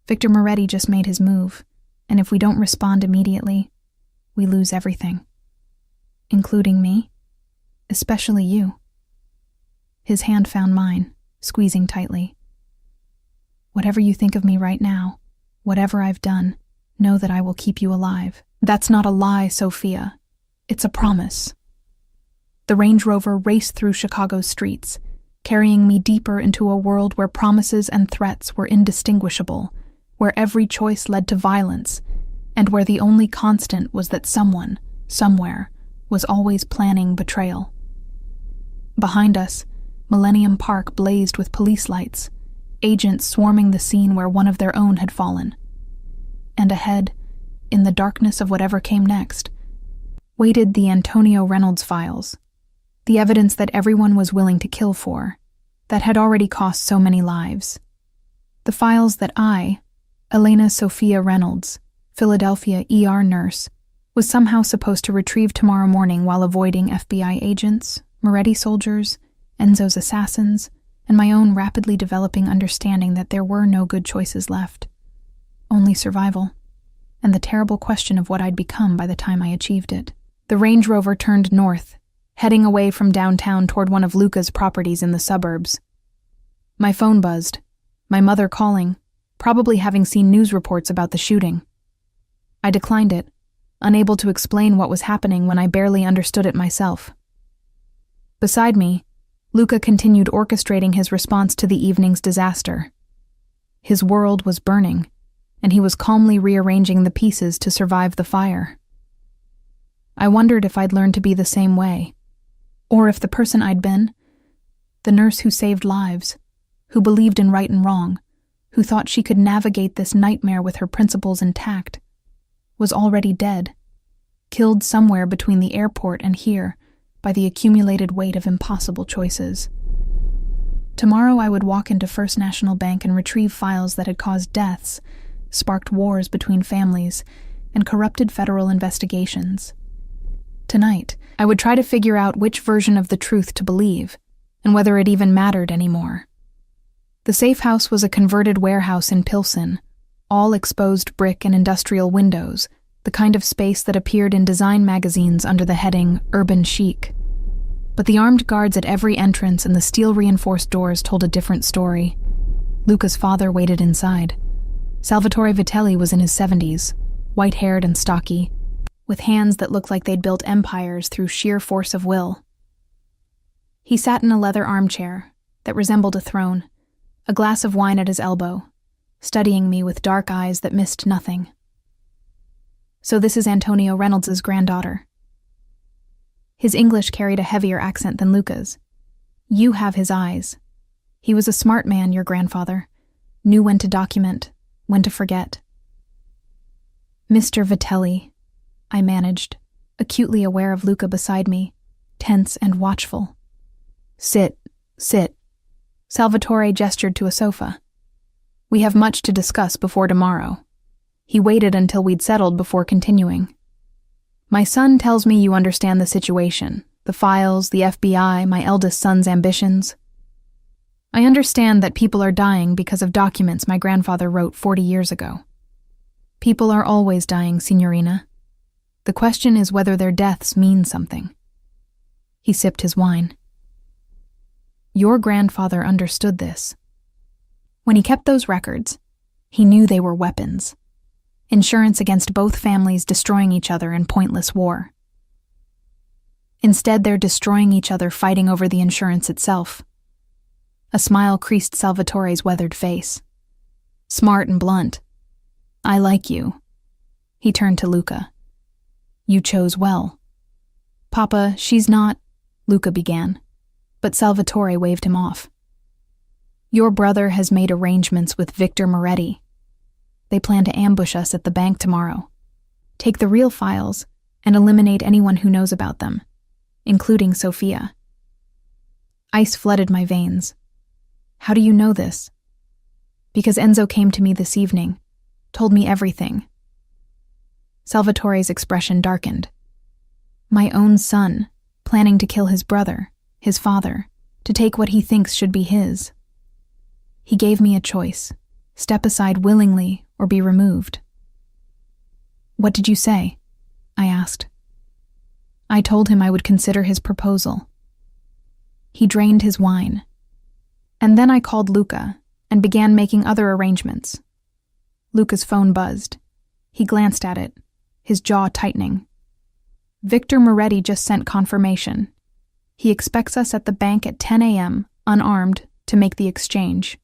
Victor Moretti just made his move, and if we don't respond immediately, we lose everything. Including me. Especially you. His hand found mine, squeezing tightly. Whatever you think of me right now, whatever I've done, know that I will keep you alive. That's not a lie, Sophia. It's a promise. The Range Rover raced through Chicago's streets, carrying me deeper into a world where promises and threats were indistinguishable, where every choice led to violence, and where the only constant was that someone, somewhere, was always planning betrayal. Behind us, Millennium Park blazed with police lights, agents swarming the scene where one of their own had fallen. And ahead, in the darkness of whatever came next, waited the Antonio Reynolds files, the evidence that everyone was willing to kill for, that had already cost so many lives. The files that I, Elena Sophia Reynolds, Philadelphia ER nurse, was somehow supposed to retrieve tomorrow morning while avoiding FBI agents, Moretti soldiers, Enzo's assassins, and my own rapidly developing understanding that there were no good choices left. Only survival, and the terrible question of what I'd become by the time I achieved it. The Range Rover turned north, heading away from downtown toward one of Luca's properties in the suburbs. My phone buzzed, my mother calling, probably having seen news reports about the shooting. I declined it, unable to explain what was happening when I barely understood it myself. Beside me, Luca continued orchestrating his response to the evening's disaster. His world was burning, and he was calmly rearranging the pieces to survive the fire. I wondered if I'd learned to be the same way, or if the person I'd been, the nurse who saved lives, who believed in right and wrong, who thought she could navigate this nightmare with her principles intact, was already dead, killed somewhere between the airport and here by the accumulated weight of impossible choices. Tomorrow I would walk into First National Bank and retrieve files that had caused deaths, sparked wars between families, and corrupted federal investigations. Tonight, I would try to figure out which version of the truth to believe, and whether it even mattered anymore. The safe house was a converted warehouse in Pilsen, all exposed brick and industrial windows, the kind of space that appeared in design magazines under the heading Urban Chic. But the armed guards at every entrance and the steel-reinforced doors told a different story. Luca's father waited inside. Salvatore Vitelli was in his 70s, white-haired and stocky, with hands that looked like they'd built empires through sheer force of will. He sat in a leather armchair that resembled a throne, a glass of wine at his elbow, studying me with dark eyes that missed nothing. So this is Antonio Reynolds' granddaughter. His English carried a heavier accent than Luca's. You have his eyes. He was a smart man, your grandfather. Knew when to document, when to forget. Mr. Vitelli, I managed, acutely aware of Luca beside me, tense and watchful. Sit. Salvatore gestured to a sofa. We have much to discuss before tomorrow. He waited until we'd settled before continuing. My son tells me you understand the situation, the files, the FBI, my eldest son's ambitions. I understand that people are dying because of documents my grandfather wrote 40 years ago. People are always dying, Signorina. The question is whether their deaths mean something. He sipped his wine. Your grandfather understood this. When he kept those records, he knew they were weapons. Insurance against both families destroying each other in pointless war. Instead, they're destroying each other fighting over the insurance itself. A smile creased Salvatore's weathered face. Smart and blunt. I like you. He turned to Luca. You chose well. Papa, she's not, Luca began, but Salvatore waved him off. Your brother has made arrangements with Victor Moretti. They plan to ambush us at the bank tomorrow, take the real files, and eliminate anyone who knows about them, including Sophia. Ice flooded my veins. How do you know this? Because Enzo came to me this evening, told me everything. Salvatore's expression darkened. My own son, planning to kill his brother, his father, to take what he thinks should be his. He gave me a choice, step aside willingly or be removed. What did you say? I asked. I told him I would consider his proposal. He drained his wine. And then I called Luca and began making other arrangements. Luca's phone buzzed. He glanced at it, his jaw tightening. Victor Moretti just sent confirmation. He expects us at the bank at 10 a.m., unarmed, to make the exchange.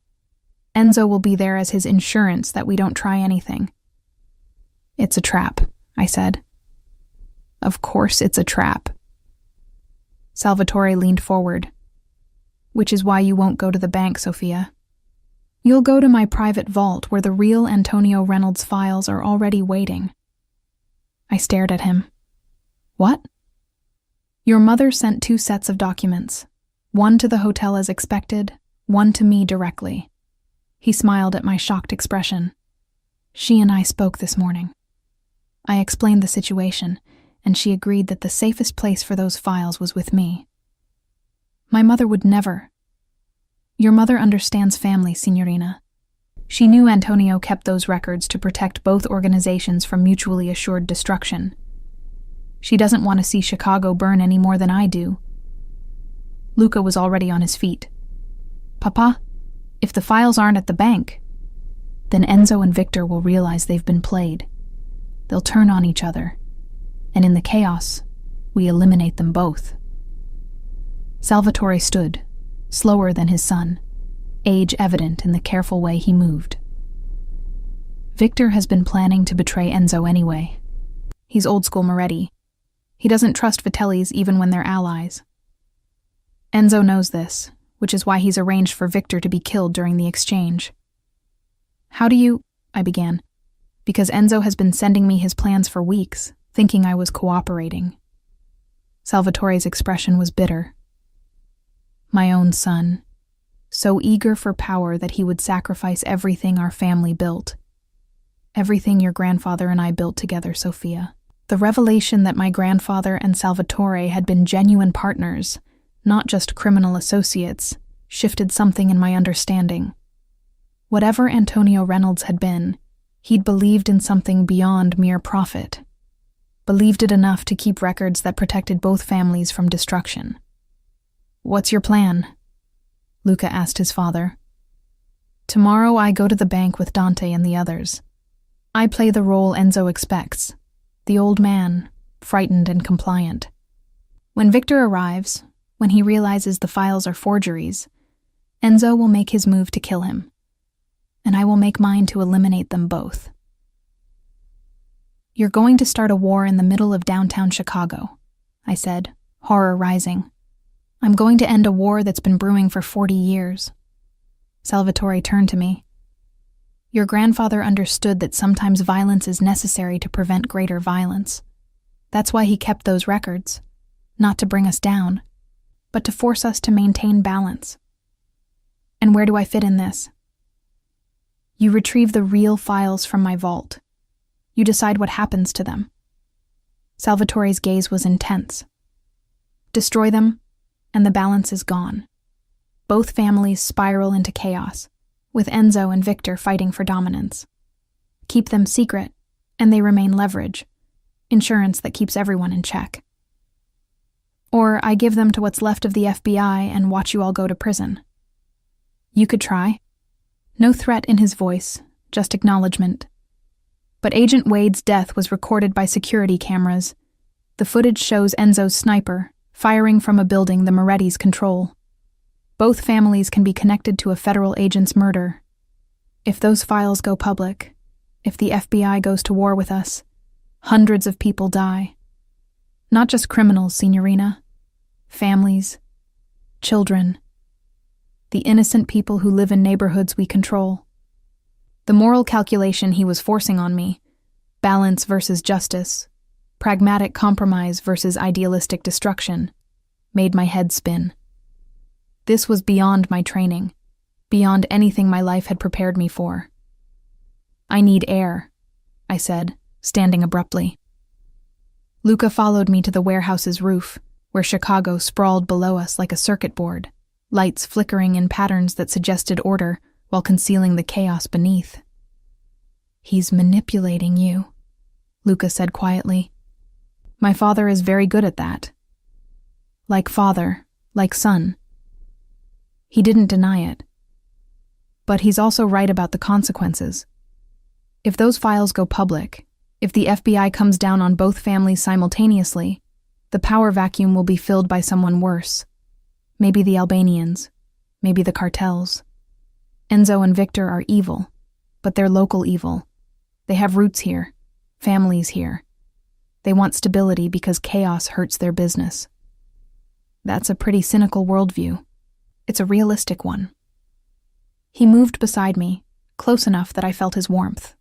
Enzo will be there as his insurance that we don't try anything. It's a trap, I said. Of course it's a trap. Salvatore leaned forward. Which is why you won't go to the bank, Sophia. You'll go to my private vault where the real Antonio Reynolds files are already waiting. I stared at him. What? Your mother sent 2 sets of documents, one to the hotel as expected, one to me directly. He smiled at my shocked expression. She and I spoke this morning. I explained the situation, and she agreed that the safest place for those files was with me. My mother would never. Your mother understands family, Signorina. She knew Antonio kept those records to protect both organizations from mutually assured destruction. She doesn't want to see Chicago burn any more than I do. Luca was already on his feet. Papa, if the files aren't at the bank, then Enzo and Victor will realize they've been played. They'll turn on each other, and in the chaos, we eliminate them both. Salvatore stood, slower than his son, age evident in the careful way he moved. Victor has been planning to betray Enzo anyway. He's old-school Moretti. He doesn't trust Vitelli's even when they're allies. Enzo knows this, which is why he's arranged for Victor to be killed during the exchange. How do you... I began, because Enzo has been sending me his plans for weeks, thinking I was cooperating. Salvatore's expression was bitter. My own son, so eager for power that he would sacrifice everything our family built. Everything your grandfather and I built together, Sophia. The revelation that my grandfather and Salvatore had been genuine partners, not just criminal associates, shifted something in my understanding. Whatever Antonio Reynolds had been, he'd believed in something beyond mere profit. Believed it enough to keep records that protected both families from destruction. What's your plan? Luca asked his father. Tomorrow I go to the bank with Dante and the others. I play the role Enzo expects, the old man, frightened and compliant. When Victor arrives, when he realizes the files are forgeries, Enzo will make his move to kill him, and I will make mine to eliminate them both. You're going to start a war in the middle of downtown Chicago, I said, horror rising. I'm going to end a war that's been brewing for 40 years. Salvatore turned to me. Your grandfather understood that sometimes violence is necessary to prevent greater violence. That's why he kept those records, not to bring us down, but to force us to maintain balance. And where do I fit in this? You retrieve the real files from my vault. You decide what happens to them. Salvatore's gaze was intense. Destroy them, and the balance is gone. Both families spiral into chaos, with Enzo and Victor fighting for dominance. Keep them secret, and they remain leverage, insurance that keeps everyone in check. Or I give them to what's left of the FBI and watch you all go to prison. You could try. No threat in his voice, just acknowledgement. But Agent Wade's death was recorded by security cameras. The footage shows Enzo's sniper firing from a building the Moretti's control. Both families can be connected to a federal agent's murder. If those files go public, if the FBI goes to war with us, hundreds of people die. Not just criminals, Signorina. Families, children, the innocent people who live in neighborhoods we control. The moral calculation he was forcing on me, balance versus justice, pragmatic compromise versus idealistic destruction, made my head spin. This was beyond my training, beyond anything my life had prepared me for. I need air, I said, standing abruptly. Luca followed me to the warehouse's roof, where Chicago sprawled below us like a circuit board, lights flickering in patterns that suggested order while concealing the chaos beneath. He's manipulating you, Luca said quietly. My father is very good at that. Like father, like son. He didn't deny it. But he's also right about the consequences. If those files go public, if the FBI comes down on both families simultaneously, the power vacuum will be filled by someone worse. Maybe the Albanians, maybe the cartels. Enzo and Victor are evil, but they're local evil. They have roots here, families here. They want stability because chaos hurts their business. That's a pretty cynical worldview. It's a realistic one. He moved beside me, close enough that I felt his warmth.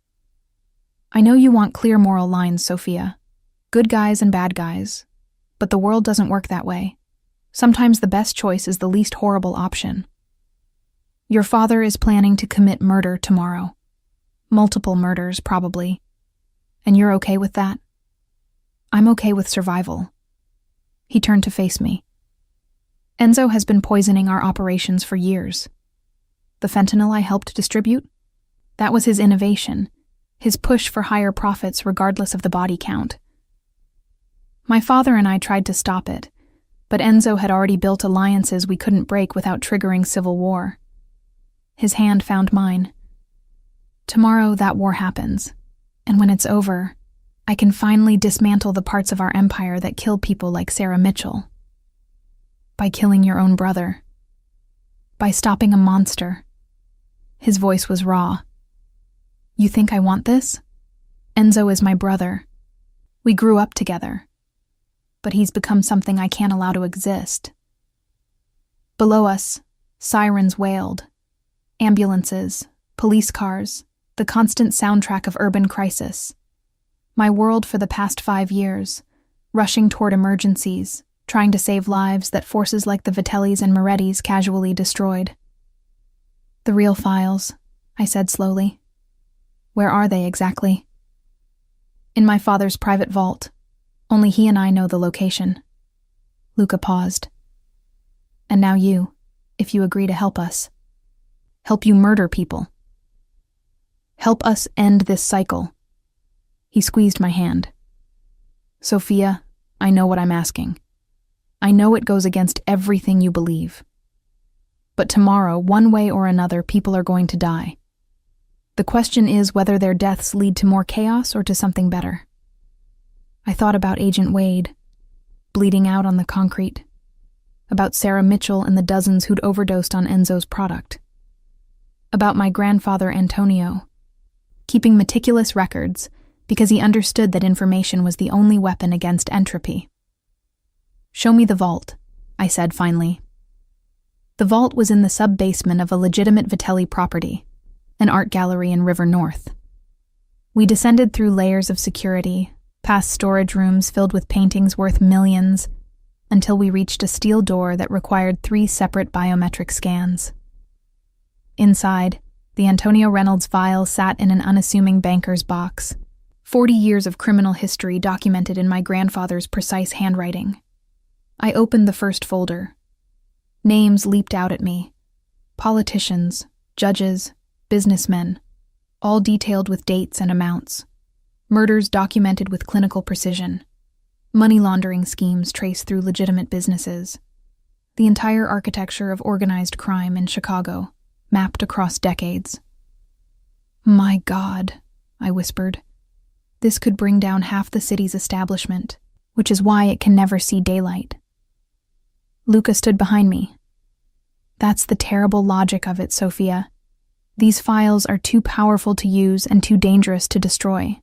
I know you want clear moral lines, Sophia. Good guys and bad guys. But the world doesn't work that way. Sometimes the best choice is the least horrible option. Your father is planning to commit murder tomorrow. Multiple murders, probably. And you're okay with that? I'm okay with survival. He turned to face me. Enzo has been poisoning our operations for years. The fentanyl I helped distribute? That was his innovation, his push for higher profits regardless of the body count. My father and I tried to stop it, but Enzo had already built alliances we couldn't break without triggering civil war. His hand found mine. Tomorrow that war happens, and when it's over, I can finally dismantle the parts of our empire that kill people like Sarah Mitchell. By killing your own brother. By stopping a monster. His voice was raw. You think I want this? Enzo is my brother. We grew up together. But he's become something I can't allow to exist. Below us, sirens wailed. Ambulances, police cars, the constant soundtrack of urban crisis. My world for the past 5 years, rushing toward emergencies, trying to save lives that forces like the Vitellis and Morettis casually destroyed. The real files, I said slowly. Where are they exactly? In my father's private vault. Only he and I know the location. Luca paused. And now you, if you agree to help us. Help you murder people. Help us end this cycle. He squeezed my hand. Sophia, I know what I'm asking. I know it goes against everything you believe. But tomorrow, one way or another, people are going to die. The question is whether their deaths lead to more chaos or to something better. I thought about Agent Wade, bleeding out on the concrete, about Sarah Mitchell and the dozens who'd overdosed on Enzo's product, about my grandfather Antonio, keeping meticulous records because he understood that information was the only weapon against entropy. Show me the vault, I said finally. The vault was in the sub-basement of a legitimate Vitelli property, an art gallery in River North. We descended through layers of security, past storage rooms filled with paintings worth millions, until we reached a steel door that required 3 separate biometric scans. Inside, the Antonio Reynolds file sat in an unassuming banker's box, 40 years of criminal history documented in my grandfather's precise handwriting. I opened the first folder. Names leaped out at me. Politicians, judges, businessmen, all detailed with dates and amounts. Murders documented with clinical precision. Money laundering schemes traced through legitimate businesses. The entire architecture of organized crime in Chicago, mapped across decades. "My God," I whispered. "This could bring down half the city's establishment, which is why it can never see daylight." Luca stood behind me. "That's the terrible logic of it, Sophia. These files are too powerful to use and too dangerous to destroy.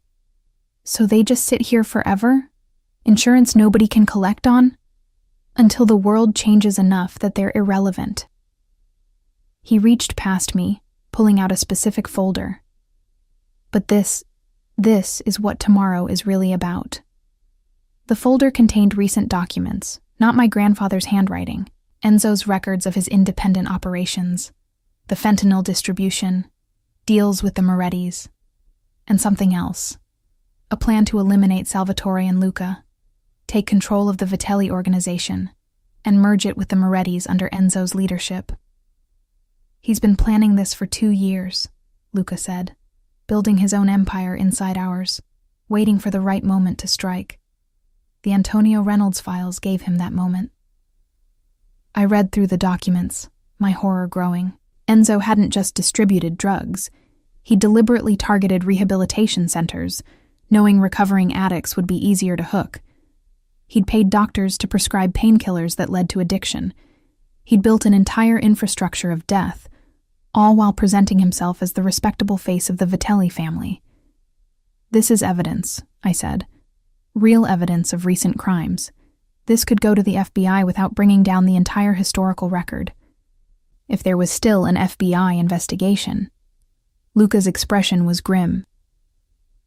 So they just sit here forever? Insurance nobody can collect on? Until the world changes enough that they're irrelevant." He reached past me, pulling out a specific folder. "But this is what tomorrow is really about." The folder contained recent documents, not my grandfather's handwriting, Enzo's records of his independent operations, the fentanyl distribution, deals with the Morettis, and something else. A plan to eliminate Salvatore and Luca, take control of the Vitelli organization, and merge it with the Morettis under Enzo's leadership. "He's been planning this for 2 years," Luca said, "building his own empire inside ours, waiting for the right moment to strike. The Antonio Reynolds files gave him that moment." I read through the documents, my horror growing. Enzo hadn't just distributed drugs. He deliberately targeted rehabilitation centers, knowing recovering addicts would be easier to hook. He'd paid doctors to prescribe painkillers that led to addiction. He'd built an entire infrastructure of death, all while presenting himself as the respectable face of the Vitelli family. "This is evidence," I said. "Real evidence of recent crimes. This could go to the FBI without bringing down the entire historical record. If there was still an FBI investigation." Luca's expression was grim.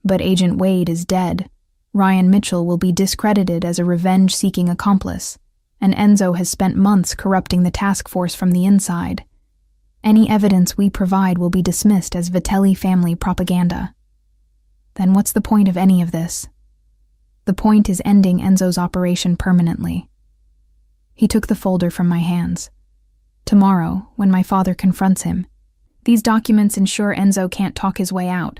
"But Agent Wade is dead. Ryan Mitchell will be discredited as a revenge-seeking accomplice, and Enzo has spent months corrupting the task force from the inside. Any evidence we provide will be dismissed as Vitelli family propaganda. Then what's the point of any of this? The point is ending Enzo's operation permanently." He took the folder from my hands. "Tomorrow, when my father confronts him, these documents ensure Enzo can't talk his way out,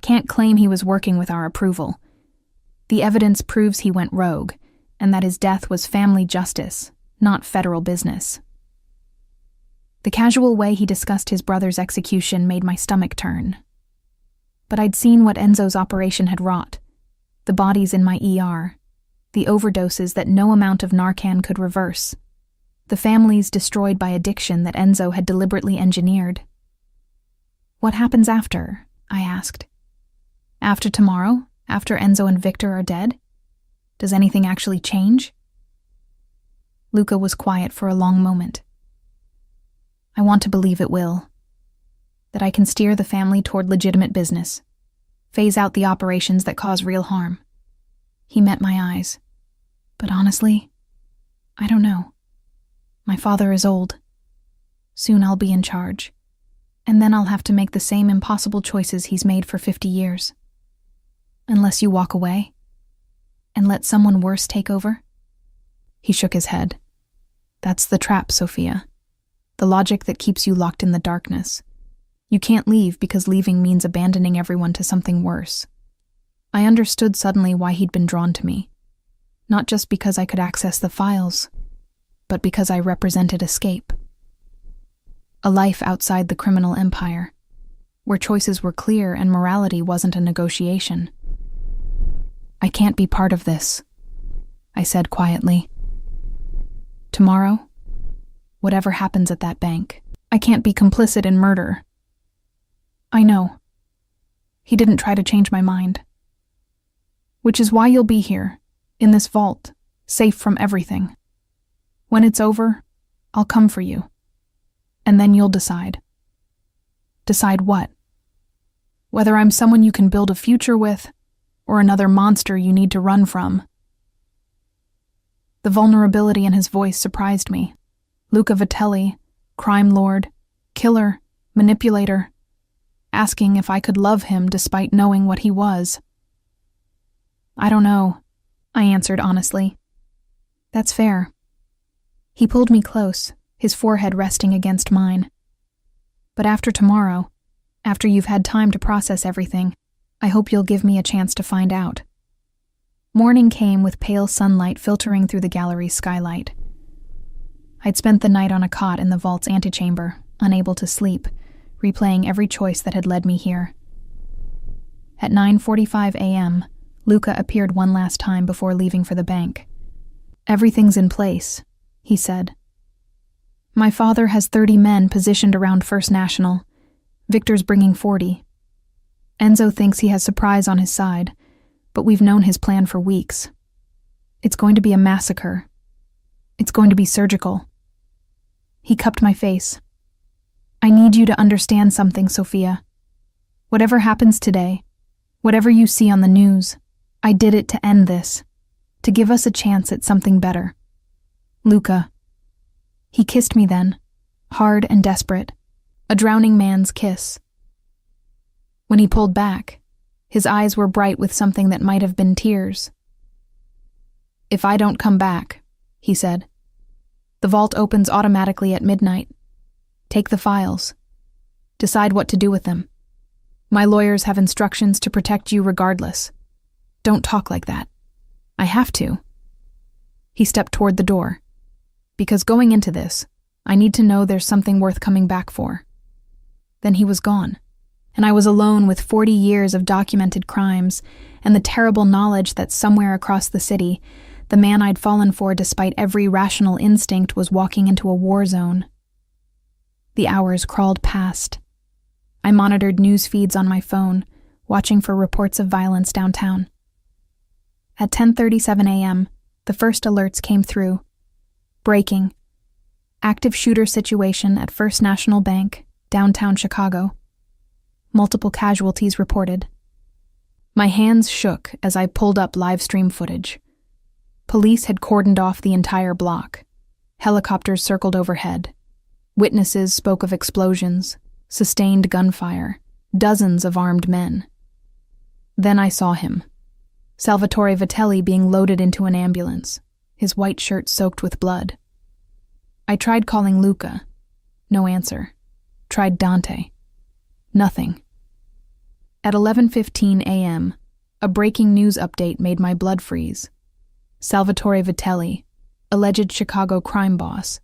can't claim he was working with our approval. The evidence proves he went rogue, and that his death was family justice, not federal business." The casual way he discussed his brother's execution made my stomach turn. But I'd seen what Enzo's operation had wrought. The bodies in my ER, the overdoses that no amount of Narcan could reverse, the families destroyed by addiction that Enzo had deliberately engineered. "What happens after?" I asked. "After tomorrow? After Enzo and Victor are dead? Does anything actually change?" Luca was quiet for a long moment. "I want to believe it will. That I can steer the family toward legitimate business. Phase out the operations that cause real harm." He met my eyes. "But honestly, I don't know. My father is old. Soon I'll be in charge. And then I'll have to make the same impossible choices he's made for 50 years. Unless you walk away and let someone worse take over." He shook his head. "That's the trap, Sophia. The logic that keeps you locked in the darkness. You can't leave because leaving means abandoning everyone to something worse." I understood suddenly why he'd been drawn to me. Not just because I could access the files, but because I represented escape. A life outside the criminal empire, where choices were clear and morality wasn't a negotiation. "I can't be part of this," I said quietly. "Tomorrow, whatever happens at that bank, I can't be complicit in murder." "I know." He didn't try to change my mind. "Which is why you'll be here, in this vault, safe from everything. When it's over, I'll come for you. And then you'll decide." "Decide what?" "Whether I'm someone you can build a future with, or another monster you need to run from." The vulnerability in his voice surprised me. Luca Vitelli, crime lord, killer, manipulator, asking if I could love him despite knowing what he was. I don't know, I answered honestly. That's fair. He pulled me close, his forehead resting against mine. But after tomorrow, after you've had time to process everything, I hope you'll give me a chance to find out. Morning came with pale sunlight filtering through the gallery's skylight. I'd spent the night on a cot in the vault's antechamber, unable to sleep, replaying every choice that had led me here. At 9:45 a.m., Luca appeared one last time before leaving for the bank. Everything's in place, he said. My father has 30 men positioned around First National. Victor's bringing 40. Enzo thinks he has surprise on his side, but we've known his plan for weeks. It's going to be a massacre. It's going to be surgical. He cupped my face. I need you to understand something, Sophia. Whatever happens today, whatever you see on the news, I did it to end this, to give us a chance at something better. Luca. He kissed me then, hard and desperate, a drowning man's kiss. When he pulled back, his eyes were bright with something that might have been tears. If I don't come back, he said, the vault opens automatically at midnight. Take the files. Decide what to do with them. My lawyers have instructions to protect you regardless. Don't talk like that. I have to. He stepped toward the door. Because going into this, I need to know there's something worth coming back for. Then he was gone, and I was alone with 40 years of documented crimes and the terrible knowledge that somewhere across the city, the man I'd fallen for despite every rational instinct was walking into a war zone. The hours crawled past. I monitored news feeds on my phone, watching for reports of violence downtown. At 10:37 a.m., the first alerts came through. Breaking. Active shooter situation at First National Bank, downtown Chicago. Multiple casualties reported. My hands shook as I pulled up live stream footage. Police had cordoned off the entire block. Helicopters circled overhead. Witnesses spoke of explosions, sustained gunfire, dozens of armed men. Then I saw him. Salvatore Vitelli being loaded into an ambulance, his white shirt soaked with blood. I tried calling Luca. No answer. Tried Dante. Nothing. At 11:15 a.m., a breaking news update made my blood freeze. Salvatore Vitelli, alleged Chicago crime boss,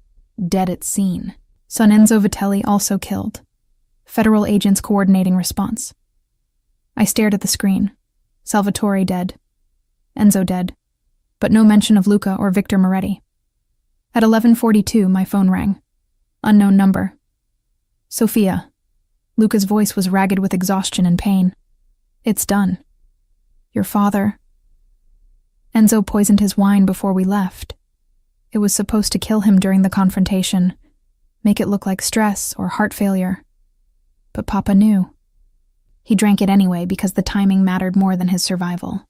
dead at scene. Son Enzo Vitelli also killed. Federal agents coordinating response. I stared at the screen. Salvatore dead. Enzo dead. But no mention of Luca or Victor Moretti. At 11:42, my phone rang. Unknown number. Sophia. Luca's voice was ragged with exhaustion and pain. It's done. Your father. Enzo poisoned his wine before we left. It was supposed to kill him during the confrontation, make it look like stress or heart failure. But Papa knew. He drank it anyway because the timing mattered more than his survival.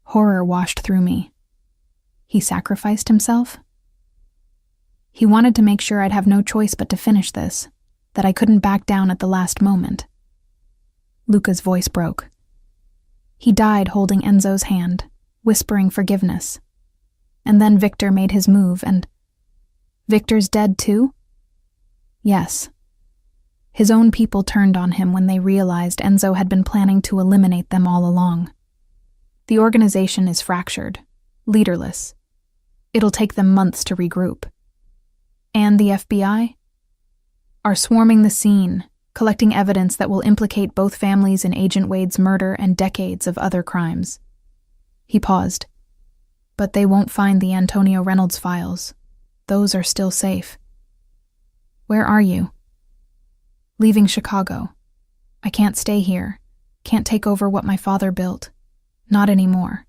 Horror washed through me. He sacrificed himself? He wanted to make sure I'd have no choice but to finish this, that I couldn't back down at the last moment. Luca's voice broke. He died holding Enzo's hand, whispering forgiveness. And then Victor made his move and... Victor's dead too? Yes. His own people turned on him when they realized Enzo had been planning to eliminate them all along. The organization is fractured, leaderless. It'll take them months to regroup. And the FBI? Are swarming the scene, collecting evidence that will implicate both families in Agent Wade's murder and decades of other crimes. He paused. But they won't find the Antonio Reynolds files. Those are still safe. Where are you? Leaving Chicago. I can't stay here. Can't take over what my father built. Not anymore.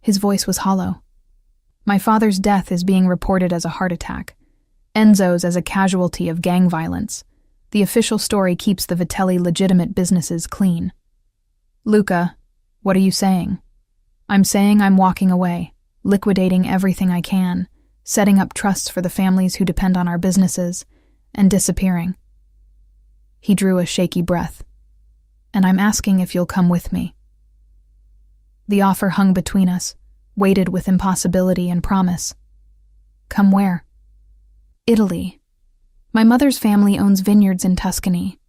His voice was hollow. My father's death is being reported as a heart attack. Enzo's as a casualty of gang violence. The official story keeps the Vitelli legitimate businesses clean. Luca, what are you saying? I'm saying I'm walking away, liquidating everything I can, setting up trusts for the families who depend on our businesses, and disappearing. He drew a shaky breath. And I'm asking if you'll come with me. The offer hung between us, weighted with impossibility and promise. Come where? Italy. My mother's family owns vineyards in Tuscany.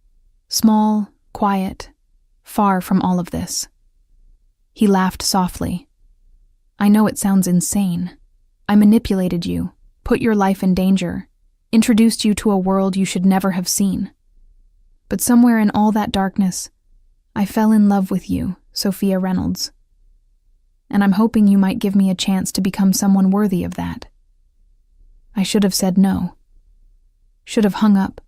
Small, quiet, far from all of this. He laughed softly. I know it sounds insane. I manipulated you, put your life in danger, introduced you to a world you should never have seen. But somewhere in all that darkness, I fell in love with you, Sophia Reynolds. And I'm hoping you might give me a chance to become someone worthy of that. I should have said no. Should have hung up.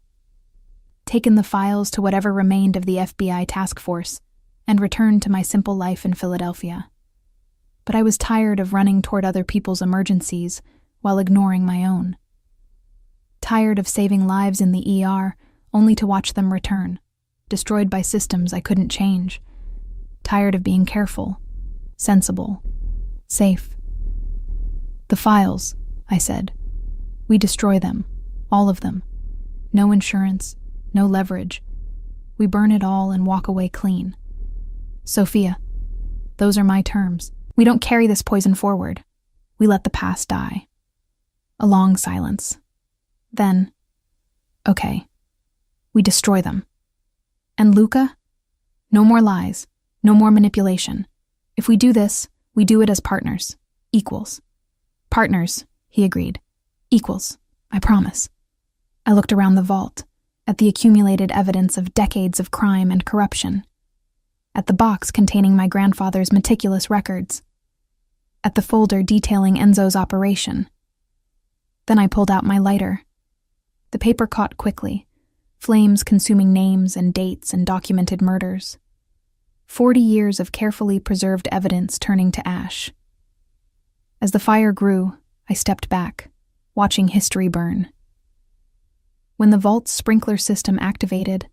Taken the files to whatever remained of the FBI task force, and returned to my simple life in Philadelphia. But I was tired of running toward other people's emergencies while ignoring my own. Tired of saving lives in the ER only to watch them return, destroyed by systems I couldn't change. Tired of being careful, sensible, safe. The files, I said. We destroy them, all of them. No insurance, no leverage. We burn it all and walk away clean. Sophia, those are my terms. We don't carry this poison forward. We let the past die. A long silence. Then, okay, we destroy them. And Luca? No more lies, no more manipulation. If we do this, we do it as partners, equals. Partners, he agreed. Equals, I promise. I looked around the vault, at the accumulated evidence of decades of crime and corruption, at the box containing my grandfather's meticulous records, at the folder detailing Enzo's operation. Then I pulled out my lighter. The paper caught quickly, flames consuming names and dates and documented murders. 40 years of carefully preserved evidence turning to ash. As the fire grew, I stepped back, watching history burn. When the vault's sprinkler system activated,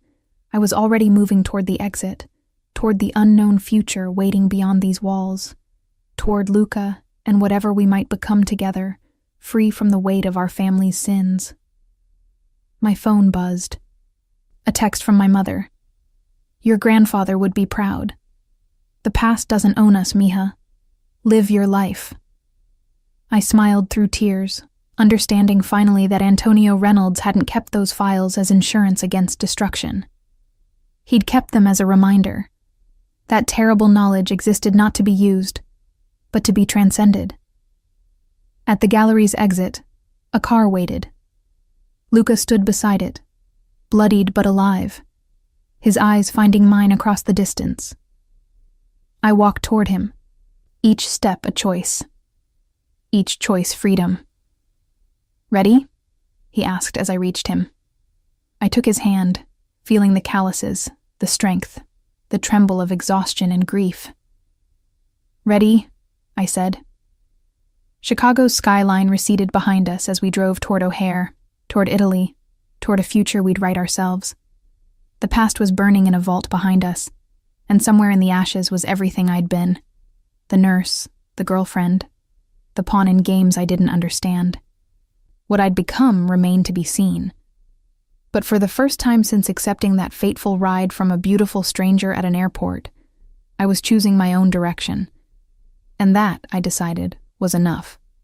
I was already moving toward the exit, toward the unknown future waiting beyond these walls, toward Luca and whatever we might become together, free from the weight of our family's sins. My phone buzzed. A text from my mother. Your grandfather would be proud. The past doesn't own us, mija. Live your life. I smiled through tears, understanding finally that Antonio Reynolds hadn't kept those files as insurance against destruction. He'd kept them as a reminder. That terrible knowledge existed not to be used, but to be transcended. At the gallery's exit, a car waited. Luca stood beside it, bloodied but alive, his eyes finding mine across the distance. I walked toward him, each step a choice, each choice freedom. Ready? He asked as I reached him. I took his hand, feeling the calluses, the strength, the tremble of exhaustion and grief. Ready? I said. Chicago's skyline receded behind us as we drove toward O'Hare, toward Italy, toward a future we'd write ourselves. The past was burning in a vault behind us, and somewhere in the ashes was everything I'd been. The nurse, the girlfriend, the pawn in games I didn't understand. What I'd become remained to be seen. But for the first time since accepting that fateful ride from a beautiful stranger at an airport, I was choosing my own direction. And that, I decided, was enough.